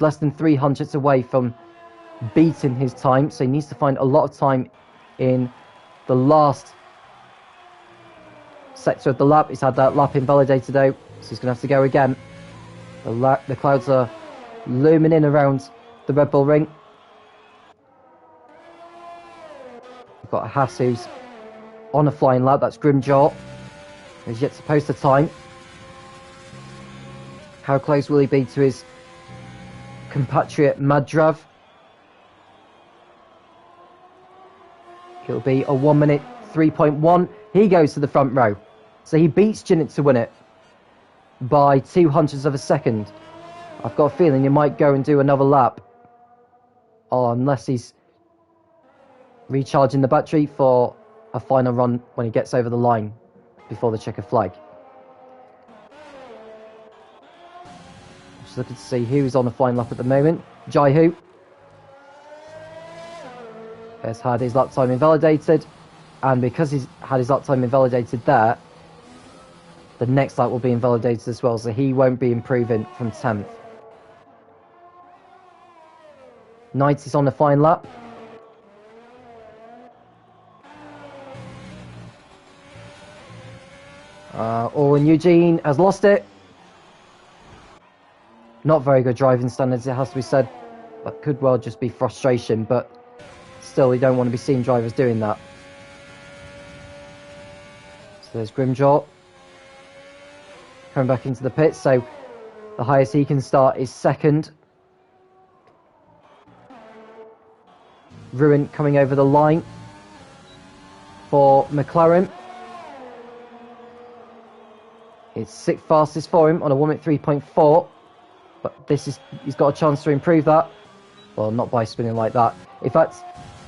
less than 300ths away from beating his time, so he needs to find a lot of time in the last sector of the lap. He's had that lap invalidated out, so he's going to have to go again. The clouds are looming in around the Red Bull Ring. We've got a Haas who's on a flying lap. That's Grimjaw, who's yet to post a time. How close will he be to his compatriot Madtrav? It'll be a 1 minute 3.1. He goes to the front row. So he beats Jinnit to win it by 200ths of a second. I've got a feeling he might go and do another lap. Unless he's recharging the battery for a final run when he gets over the line before the checker flag. Just looking to see who's on the flying lap at the moment. Jaihu has had his lap time invalidated, and because he's had his lap time invalidated there, the next lap will be invalidated as well, so he won't be improving from 10th. Knight is on the fine lap. And Eugene has lost it. Not very good driving standards, it has to be said. That could well just be frustration, but still, you don't want to be seeing drivers doing that. So there's Grimjaw coming back into the pit, so the highest he can start is second. Ruin coming over the line for McLaren. It's sixth fastest for him on a 1 minute 3.4, but he's got a chance to improve that. Well, not by spinning like that. In fact,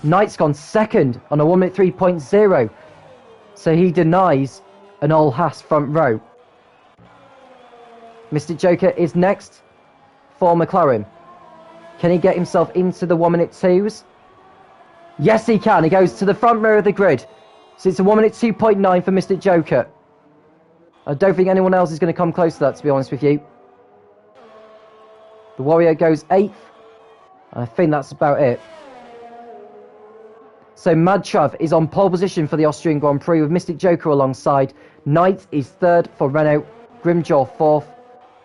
Knight's gone second on a 1 minute 3.0, so he denies an all Haas front row. Mystic Joker is next for McLaren. Can he get himself into the 1 minute 2s? Yes, he can. He goes to the front row of the grid. So it's a 1 minute 2.9 for Mystic Joker. I don't think anyone else is going to come close to that, to be honest with you. The Warrior goes 8th. I think that's about it. So Mad Trav is on pole position for the Austrian Grand Prix with Mystic Joker alongside. Knight is 3rd for Renault. Grimjaw 4th.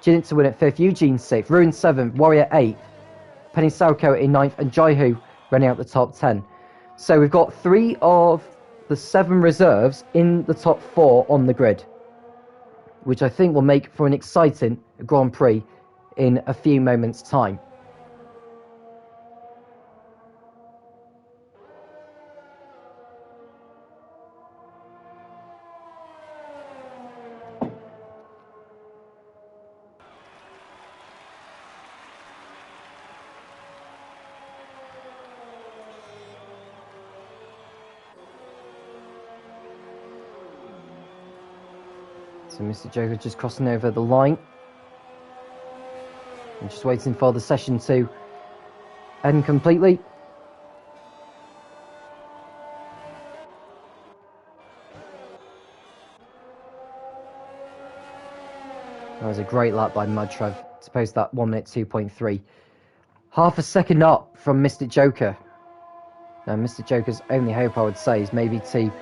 Jinit to win at 5th. Eugene 6th. Ruin 7th. Warrior 8th. Penny Sauko in 9th. And Jaihu running out the top 10. So we've got 3 of the 7 reserves in the top 4 on the grid, which I think will make for an exciting Grand Prix in a few moments' time. So Mr. Joker just crossing over the line. I'm just waiting for the session to end completely. That was a great lap by Mudtrev to post that 1 minute 2.3. Half a second up from Mystic Joker. Now, Mystic Joker's only hope, I would say, is maybe to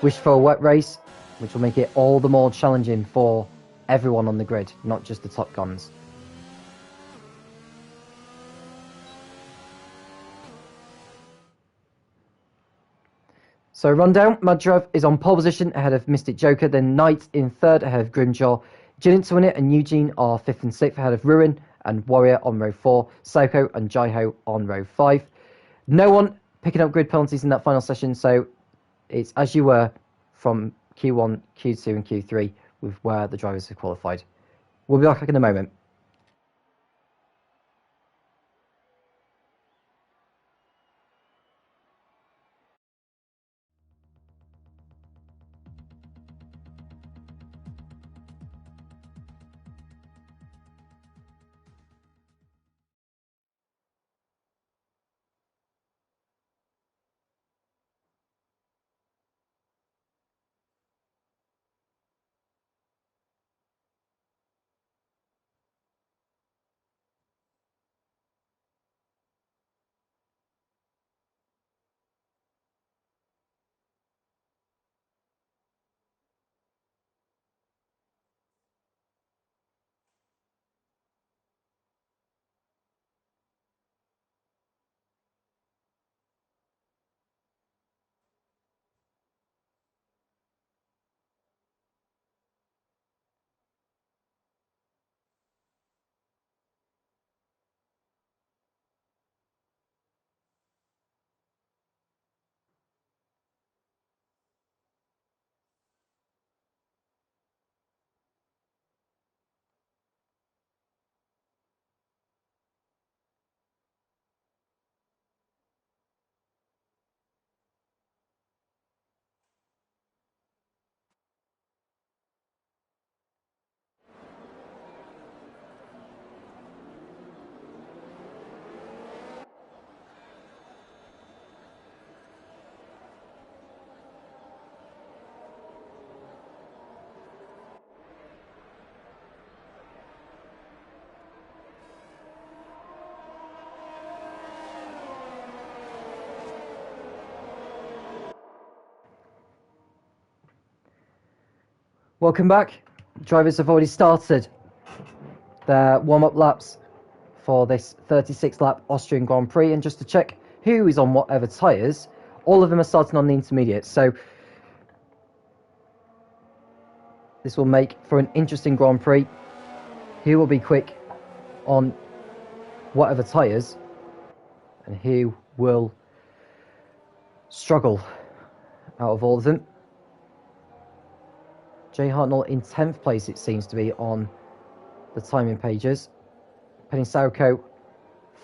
wish for a wet race, which will make it all the more challenging for everyone on the grid, not just the top guns. So rundown, Mudtrev is on pole position ahead of Mystic Joker, then Knight in 3rd ahead of Grimjaw. Jinin to win it and Eugene are 5th and 6th ahead of Ruin and Warrior on row 4, Sauko and Jaiho on row 5. No one picking up grid penalties in that final session, so it's as you were from Q1, Q2 and Q3 with where the drivers have qualified. We'll be back in a moment. Welcome back. Drivers have already started their warm-up laps for this 36-lap Austrian Grand Prix, and just to check who is on whatever tyres, all of them are starting on the intermediate, so this will make for an interesting Grand Prix. Who will be quick on whatever tyres, and who will struggle out of all of them. Jay Hartnell in 10th place, it seems to be, on the timing pages. Penny Sauko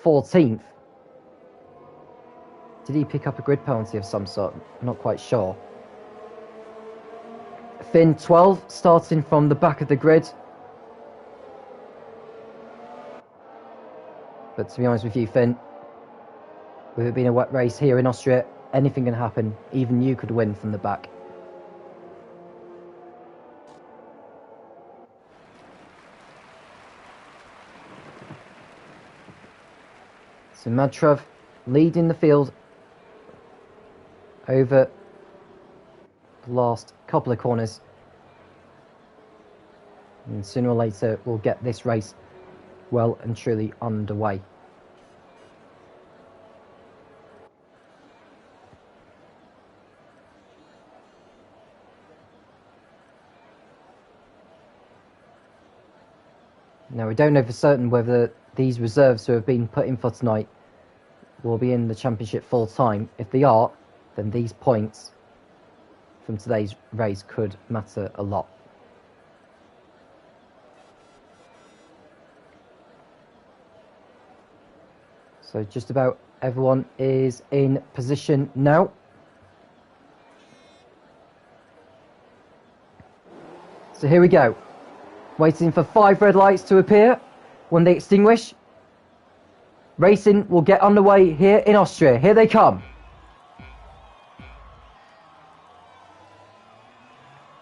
14th. Did he pick up a grid penalty of some sort? I'm not quite sure. Finn 12, starting from the back of the grid. But to be honest with you, Finn, with it being a wet race here in Austria, anything can happen. Even you could win from the back. So Madtrov leading the field over the last couple of corners. And sooner or later we'll get this race well and truly underway. Now, we don't know for certain whether these reserves who have been put in for tonight will be in the championship full time. If they are, then these points from today's race could matter a lot. So just about everyone is in position now. So here we go. Waiting for 5 red lights to appear. When they extinguish, racing will get underway here in Austria. Here they come.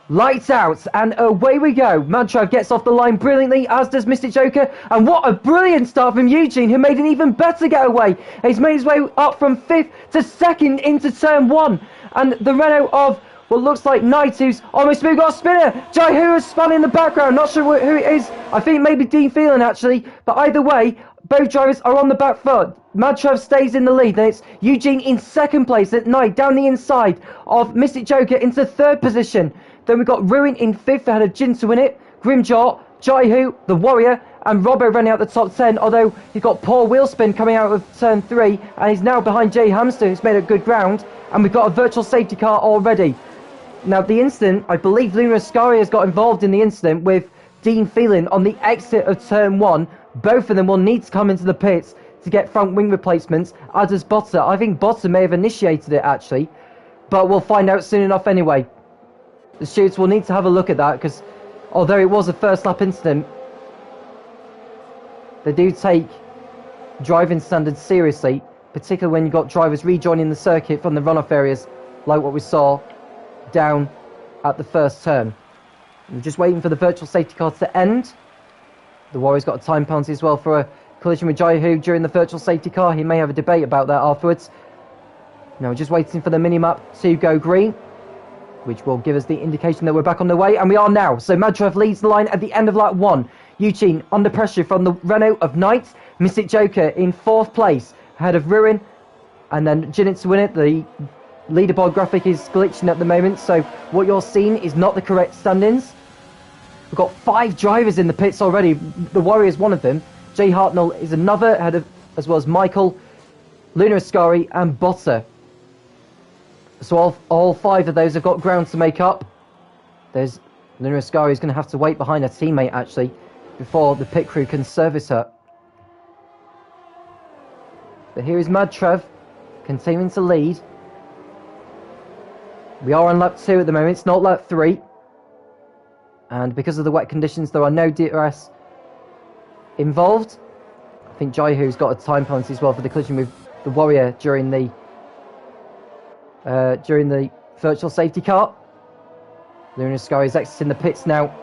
Lights out, and away we go. Madtrov gets off the line brilliantly, as does Mr. Joker. And what a brilliant start from Eugene, who made an even better getaway. He's made his way up from 5th to 2nd into turn 1. And the Renault of what looks like Knight, who's almost moved, got a spinner. Jai Hu has spun in the background. Not sure who it is. I think maybe Dean Phelan, actually. But either way, both drivers are on the back foot. Madtrov stays in the lead. Then it's Eugene in 2nd place at Knight, down the inside of Mystic Joker into 3rd position. Then we've got Ruin in 5th ahead of Jin to win it. Grimjaw, Jai Hu, the Warrior, and Robbo running out the top 10, although he's got Paul Wheelspin coming out of turn 3, and he's now behind Jay Hamster, who's made a good ground, and we've got a virtual safety car already. Now, the incident, I believe Luna Ascari has got involved in the incident with Dean Phelan on the exit of turn 1. Both of them will need to come into the pits to get front wing replacements, as does Botta. I think Botta may have initiated it, actually, but we'll find out soon enough anyway. The stewards will need to have a look at that, because although it was a first lap incident, they do take driving standards seriously, particularly when you've got drivers rejoining the circuit from the runoff areas, like what we saw down at the first turn. We're just waiting for the virtual safety car to end. The Warrior's got a time penalty as well for a collision with Jai Hu during the virtual safety car. He may have a debate about that afterwards. Now we're just waiting for the minimap to go green, which will give us the indication that we're back on the way, and we are now. So Madtrov leads the line at the end of lap 1. Eugene under pressure from the Renault of Knight. Mystic Joker in 4th place ahead of Ruin, and then Jinnit to win it. The leaderboard graphic is glitching at the moment, so what you're seeing is not the correct standings. We've got 5 drivers in the pits already. The Warrior's one of them. Jay Hartnell is another ahead of, as well as Michael, Luna Ascari, and Botta. So all 5 of those have got ground to make up. There's Luna Ascari, who's going to have to wait behind her teammate, actually, before the pit crew can service her. But here is Madtrov, continuing to lead. We are on lap 2 at the moment, it's not lap 3. And because of the wet conditions, there are no DRS involved. I think Jai Hu's got a time penalty as well for the collision with the Warrior during the virtual safety car. Luna Ascari is exiting the pits now,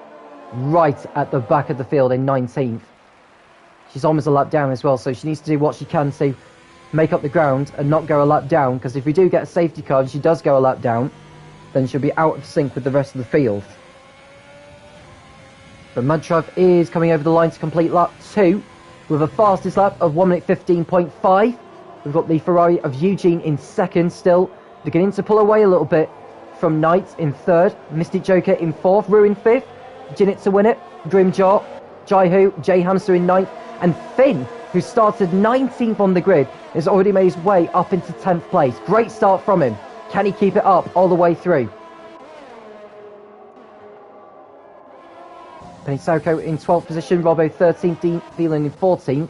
right at the back of the field in 19th. She's almost a lap down as well, so she needs to do what she can to make up the ground and not go a lap down, because if we do get a safety car and she does go a lap down, then she'll be out of sync with the rest of the field. But Madtrav is coming over the line to complete lap 2 with a fastest lap of 1 minute 15.5. We've got the Ferrari of Eugene in second still, beginning to pull away a little bit from Knight in third, Mystic Joker in fourth, Ruin fifth, Jinnit to win it, Grimjaw, Jaiho, Jay Hamster in ninth, and Finn, who started 19th on the grid, has already made his way up into 10th place. Great start from him. Can he keep it up all the way through? Penny Sauko in 12th position, Robbo 13th, Dean Phelan in 14th.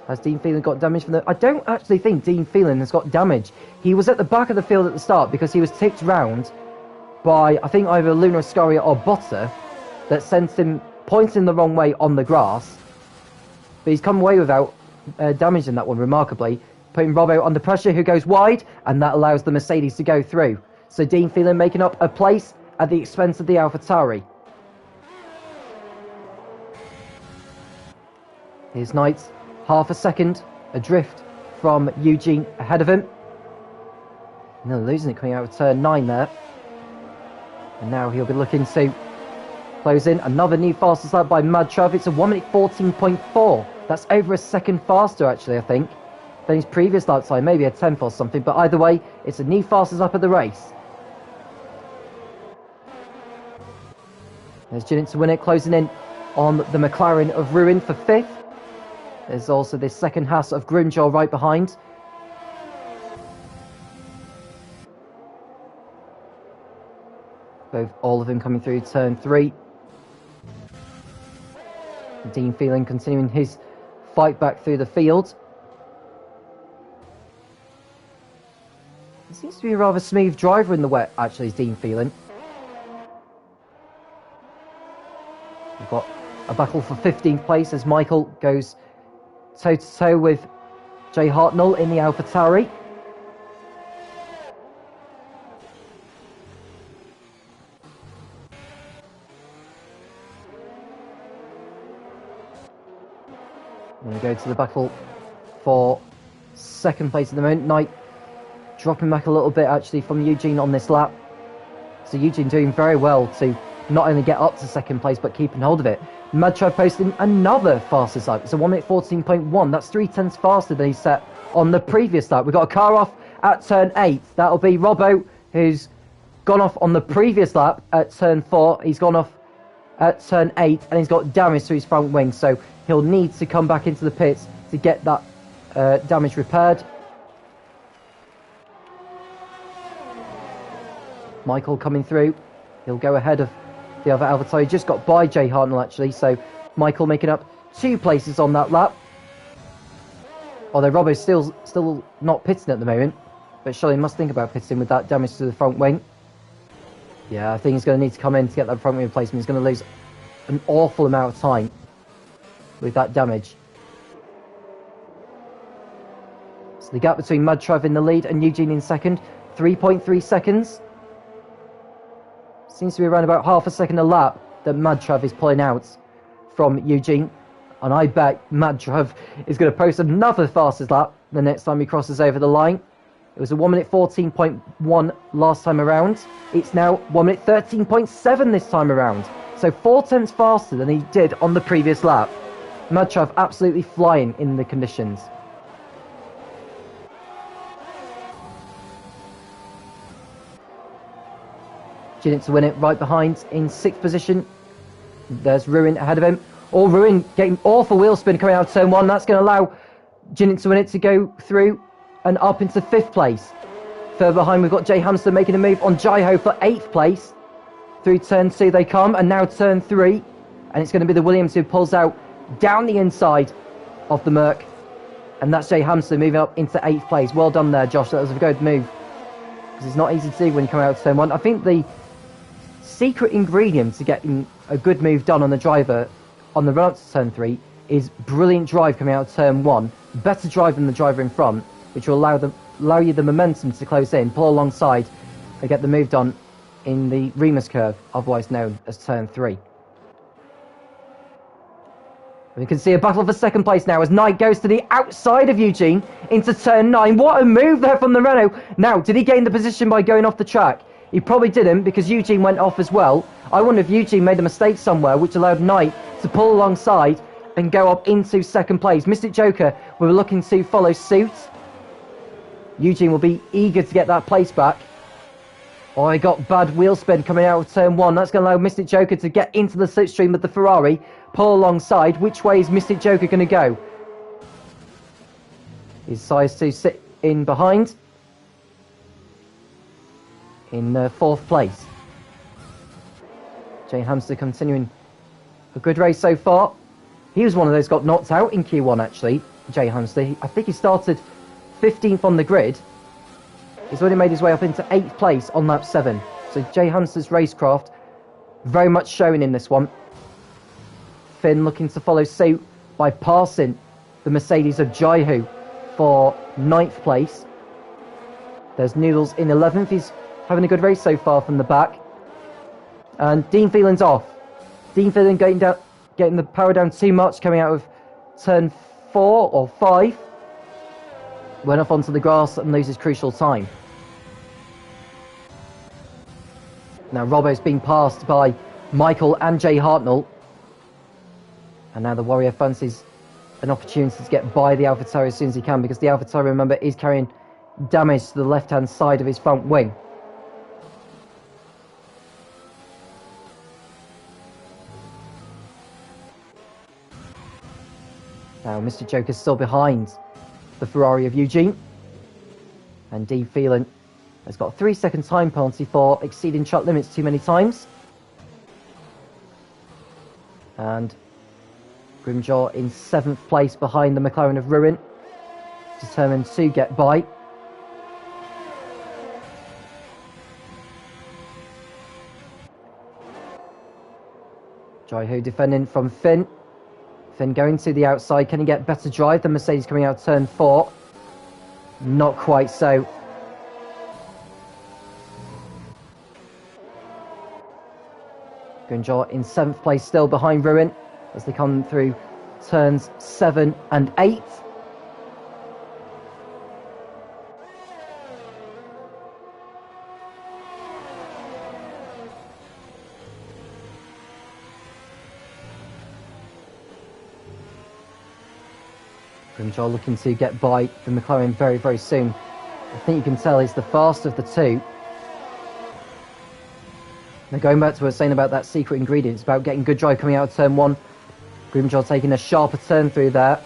Has Dean Phelan got damage from the... I don't actually think Dean Phelan has got damage. He was at the back of the field at the start because he was tipped round by, I think, either Luna Ascaria or Botta that sent him pointing the wrong way on the grass. But he's come away without damage in that one, remarkably, putting Robbo under pressure, who goes wide, and that allows the Mercedes to go through. So Dean Phelan making up a place at the expense of the AlphaTauri. Here's Knight, half a second adrift from Eugene ahead of him. No, losing it coming out of turn 9 there. And now he'll be looking to close in. Another new fastest lap by Madtrav. It's a 1 minute 14.4. That's over a second faster, actually, I think, than his previous lap time. Maybe a 10th or something. But either way, it's a new fastest lap of the race. There's Jinnit to win it, closing in on the McLaren of Ruin for 5th. There's also this second Haas of Grimjaw right behind. All of them coming through turn 3. Dean Phelan continuing his fight back through the field. He seems to be a rather smooth driver in the wet, actually, is Dean Phelan. We've got a battle for 15th place as Michael goes toe-to-toe with Jay Hartnell in the AlphaTauri. We're going to go to the battle for second place at the moment. Knight dropping back a little bit, actually, from Eugene on this lap. So Eugene doing very well to not only get up to second place, but keeping hold of it. Madtrav posting another fastest lap. It's a 1 minute 14.1. That's 0.3 faster than he set on the previous lap. We've got a car off at turn 8. That'll be Robbo, who's gone off on the previous lap at turn 4. He's gone off at turn 8, and he's got damage to his front wing. So he'll need to come back into the pits to get that damage repaired. Michael coming through. He'll go ahead of the other AlphaTauri. He just got by Jay Hartnell, actually, so Michael making up 2 places on that lap. Although Robbo's still not pitting at the moment, but surely must think about pitting with that damage to the front wing. Yeah, I think he's going to need to come in to get that front wing replacement. He's going to lose an awful amount of time with that damage. So the gap between Madtrav in the lead and Eugene in second, 3.3 seconds. Seems to be around about half a second a lap that Madtrav is pulling out from Eugene. And I bet Madtrav is going to post another fastest lap the next time he crosses over the line. It was a 1 minute 14.1 last time around. It's now 1 minute 13.7 this time around. So 0.4 faster than he did on the previous lap. Madtrav absolutely flying in the conditions. Jinnit to win it right behind in 6th position. There's Ruin ahead of him. Ruin getting awful wheel spin coming out of turn 1. That's going to allow Jinnit to win it to go through and up into 5th place. Further behind, we've got Jay Hamster making a move on Jaiho for 8th place. Through turn 2 they come, and now turn 3. And it's going to be the Williams who pulls out down the inside of the Merc. And that's Jay Hamster moving up into 8th place. Well done there, Josh. That was a good move. Because it's not easy to do when you come out of turn 1. I think the secret ingredient to getting a good move done on the driver on the run up to turn 3 is brilliant drive coming out of turn 1. Better drive than the driver in front, which will allow you the momentum to close in, pull alongside, and get the move done in the Remus curve, otherwise known as turn 3. And you can see a battle for second place now as Knight goes to the outside of Eugene into turn 9. What a move there from the Renault. Now, did he gain the position by going off the track? He probably didn't, because Eugene went off as well. I wonder if Eugene made a mistake somewhere, which allowed Knight to pull alongside and go up into second place. Mystic Joker were looking to follow suit. Eugene will be eager to get that place back. Oh, I got bad wheel spin coming out of turn 1. That's going to allow Mystic Joker to get into the slipstream of the Ferrari, pull alongside. Which way is Mystic Joker going to go? He decides to sit in behind. In 4th place. Jay Hamster continuing a good race so far. He was one of those got knocked out in Q1 actually, Jay Hamster. I think he started 15th on the grid. He's already made his way up into 8th place on lap 7. So Jay Hamster's racecraft very much showing in this one. Finn looking to follow suit by passing the Mercedes of Jaihu for 9th place. There's Noodles in 11th. He's having a good race so far from the back. And Dean Phelan's off. Dean Phelan getting the power down too much, coming out of turn 4 or 5. Went off onto the grass and loses crucial time. Now Robbo's being passed by Michael and Jay Hartnell. And now the Warrior fancies an opportunity to get by the AlphaTauri as soon as he can, because the AlphaTauri, remember, is carrying damage to the left-hand side of his front wing. Now Mr. Joker's still behind the Ferrari of Eugene. And Dean Phelan has got a 3-second time penalty for exceeding track limits too many times. And Grimjaw in 7th place behind the McLaren of Ruin, determined to get by. Jaihu defending from Finn. Finn going to the outside. Can he get better drive than Mercedes coming out turn 4? Not quite so. Grimjaw in 7th place, still behind Ruin as they come through turns 7 and 8. Grimjaw looking to get by the McLaren very, very soon. I think you can tell he's the fast of the two. Now going back to what I was saying about that secret ingredient, it's about getting good drive coming out of turn 1. Grimjaw taking a sharper turn through there.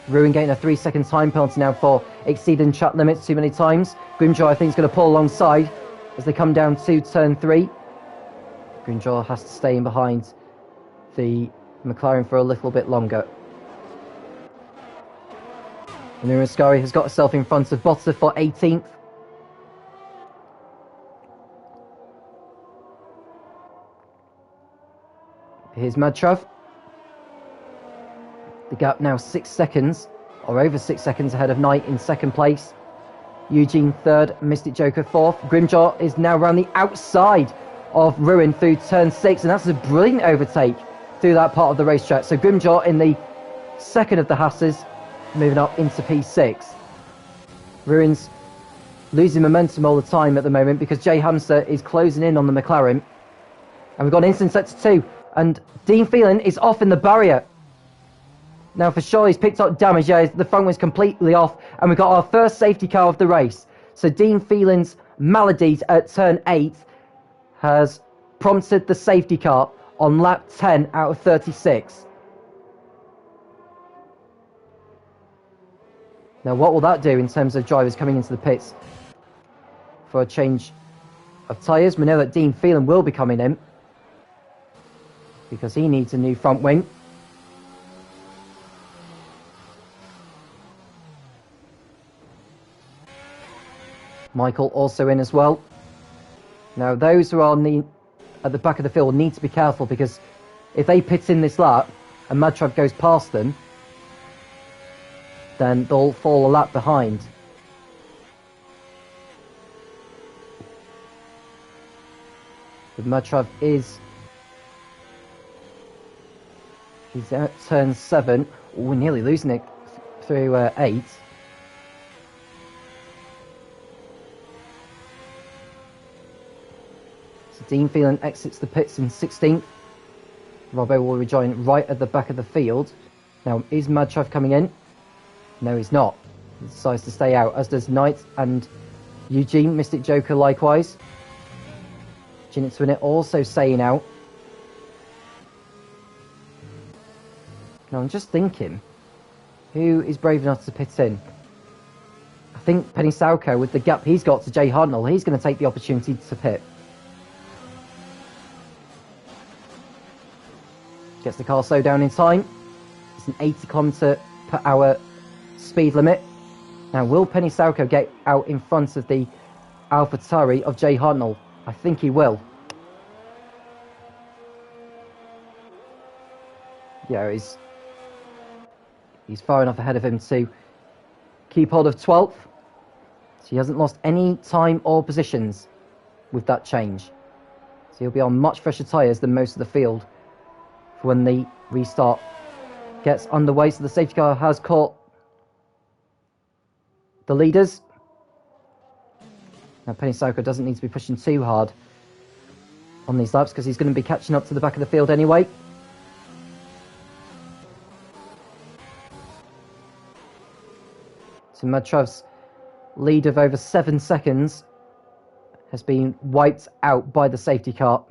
Ruin getting a 3-second time penalty now for exceeding track limits too many times. Grimjaw, I think, is going to pull alongside as they come down to turn 3. Grimjaw has to stay in behind the McLaren for a little bit longer. Nurascari has got herself in front of Botta for 18th. Here's Madtrav. The gap now 6 seconds, or over 6 seconds ahead of Knight in 2nd place. Eugene 3rd, Mystic Joker 4th. Grimjaw is now around the outside of Ruin through turn 6, and that's a brilliant overtake through that part of the racetrack. So Grimjaw in the 2nd of the Hasses, moving up into P6. Ruin's losing momentum all the time at the moment because Jay Hamster is closing in on the McLaren. And we've got an instant sector 2. And Dean Phelan is off in the barrier. Now for sure he's picked up damage. Yeah, the front was completely off. And we've got our first safety car of the race. So Dean Phelan's maladies at turn 8 has prompted the safety car on lap 10 out of 36. Now what will that do in terms of drivers coming into the pits for a change of tyres? We know that Dean Phelan will be coming in because he needs a new front wing. Michael also in as well. Now those who are at the back of the field need to be careful, because if they pit in this lap and Madtrav goes past them, then they'll fall a lap behind. But Madtrav he's at turn 7. We're nearly losing it through 8. So Dean Phelan exits the pits in 16th. Robbo will rejoin right at the back of the field. Now, is Madtrav coming in? No, he's not. He decides to stay out, as does Knight and Eugene. Mystic Joker likewise. Ginit to Win It also staying out. Now, I'm just thinking, who is brave enough to pit in? I think Penny Sauko, with the gap he's got to Jay Hartnell, he's going to take the opportunity to pit. Gets the car slowed down in time. It's an 80 km/h speed limit. Now, will Penny Sauko get out in front of the AlphaTauri of Jay Hartnell? I think he will. Yeah, he's far enough ahead of him to keep hold of 12th. So he hasn't lost any time or positions with that change. So he'll be on much fresher tyres than most of the field for when the restart gets underway. So the safety car has caught the leaders. Now Penny Sauko doesn't need to be pushing too hard on these laps because he's going to be catching up to the back of the field anyway. So Madtrav's lead of over 7 seconds has been wiped out by the safety car.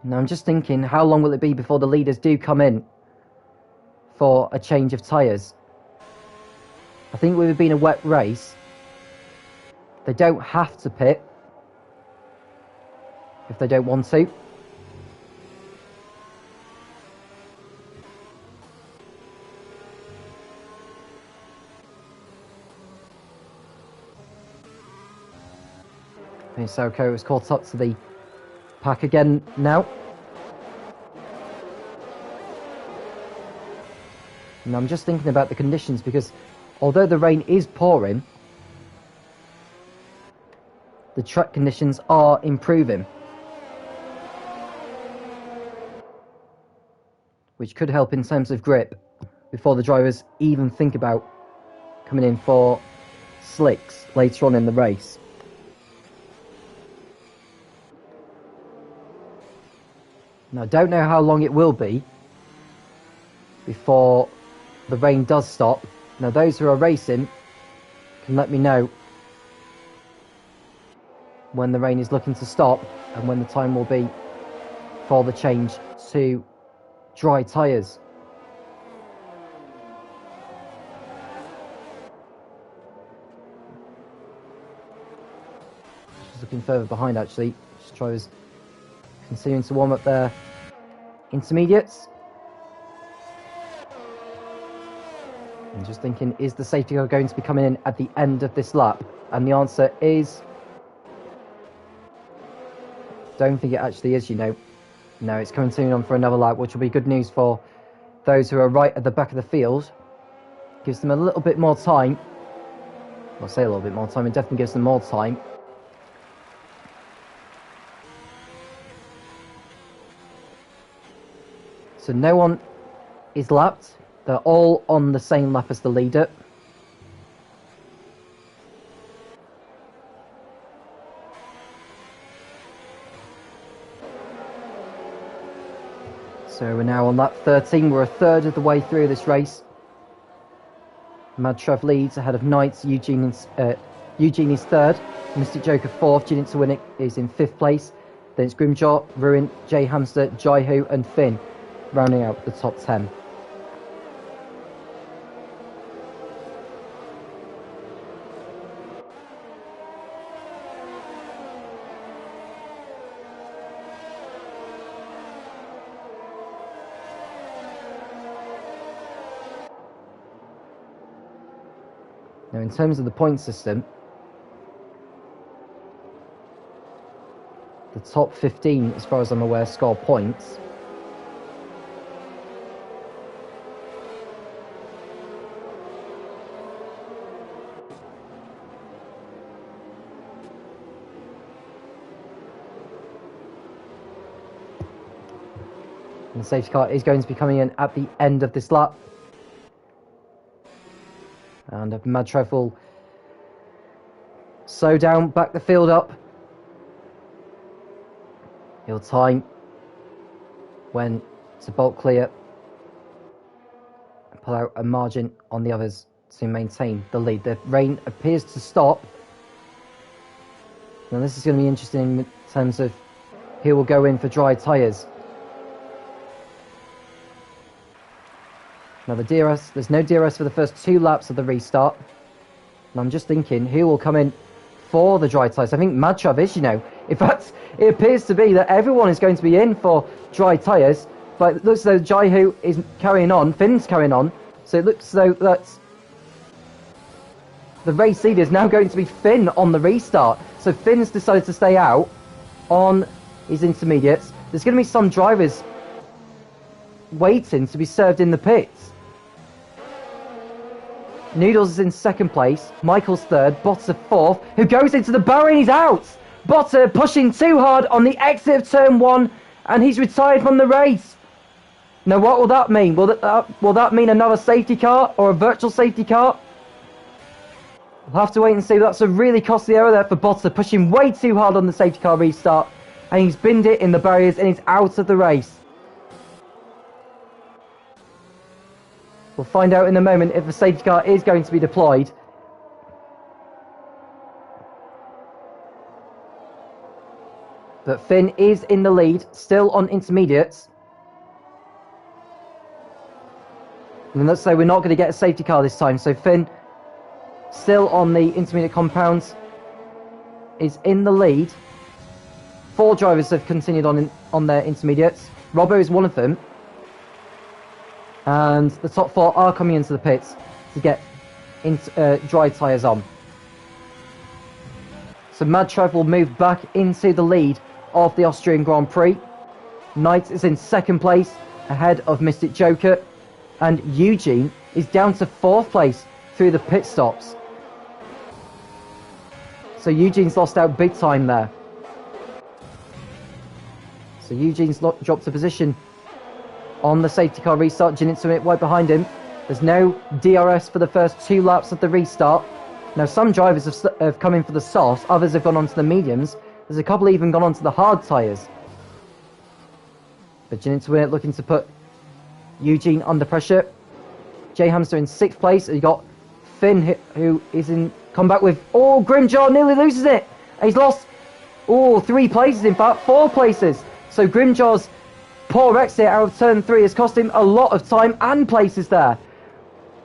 Now I'm just thinking, how long will it be before the leaders do come in for a change of tyres? I think with it being a wet race, they don't have to pit if they don't want to. Sauko has caught up to the pack again now. And I'm just thinking about the conditions, because although the rain is pouring, the track conditions are improving, which could help in terms of grip before the drivers even think about coming in for slicks later on in the race. Now, I don't know how long it will be before the rain does stop. Now, those who are racing can let me know when the rain is looking to stop and when the time will be for the change to dry tyres. Just looking further behind, actually. Just drivers continuing to warm up their intermediates. I'm just thinking, is the safety car going to be coming in at the end of this lap? And the answer is, don't think it actually is, you know. No, it's continuing on for another lap, which will be good news for those who are right at the back of the field. Gives them a little bit more time. I'll say a little bit more time, it definitely gives them more time. So no one is lapped. They're all on the same lap as the leader. So we're now on lap 13. We're a third of the way through this race. Madtrav leads ahead of Knight. Eugene is third. Mystic Joker fourth. Ginit to Win It is in fifth place. Then it's Grimjaw, Ruin, Jay Hamster, Jaihu and Finn rounding out the top 10. Now, in terms of the point system, the top 15, as far as I'm aware, score points. And the safety car is going to be coming in at the end of this lap. And Madtrav will slow down, back the field up, He'll time when to bolt clear and pull out a margin on the others to maintain the lead. The rain appears to stop. Now this is going to be interesting in terms of who will go in for dry tyres. Now the DRS, there's no DRS for the first 2 laps of the restart. And I'm just thinking, who will come in for the dry tyres? I think Madtrav is, In fact, it appears to be that everyone is going to be in for dry tyres. But it looks as though Jaihu is carrying on, Finn's carrying on. So it looks as though that's the race leader is now going to be Finn on the restart. So Finn's decided to stay out on his intermediates. There's going to be some drivers waiting to be served in the pits. Noodles is in 2nd place, Michael's 3rd, Botta 4th, who goes into the barrier and he's out! Botta pushing too hard on the exit of turn 1 and he's retired from the race. Now what will that mean? Will that mean another safety car or a virtual safety car? We'll have to wait and see. That's a really costly error there for Botta, pushing way too hard on the safety car restart and he's binned it in the barriers and he's out of the race. We'll find out in a moment if the safety car is going to be deployed. But Finn is in the lead, still on intermediates. And let's say we're not going to get a safety car this time. So Finn, still on the intermediate compounds, is in the lead. 4 drivers have continued on their intermediates. Robbo is one of them. And the top 4 are coming into the pits to get dry tyres on. So Madtrav will move back into the lead of the Austrian Grand Prix. Knight is in 2nd place, ahead of Mystic Joker. And Eugene is down to 4th place through the pit stops. So Eugene's lost out big time there. So Eugene's dropped a position on the safety car restart. Jinitsuit right behind him. There's no DRS for the first 2 laps of the restart. Now some drivers have come in for the softs, others have gone on to the mediums. There's a couple even gone on to the hard tyres. But Jinitsuit looking to put Eugene under pressure. Jay Hamster in 6th place. You got Finn who is in combat with... Oh, Grimjaw nearly loses it. He's lost 3 places, in fact 4 places. So Grimjaw's poor exit out of turn 3 has cost him a lot of time and places there.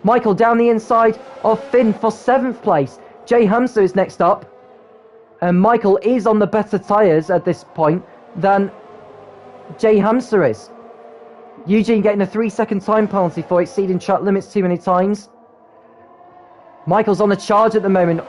Michael down the inside of Finn for 7th place. Jay Hamster is next up. And Michael is on the better tyres at this point than Jay Hamster is. Eugene getting a 3-second time penalty for exceeding track limits too many times. Michael's on the charge at the moment.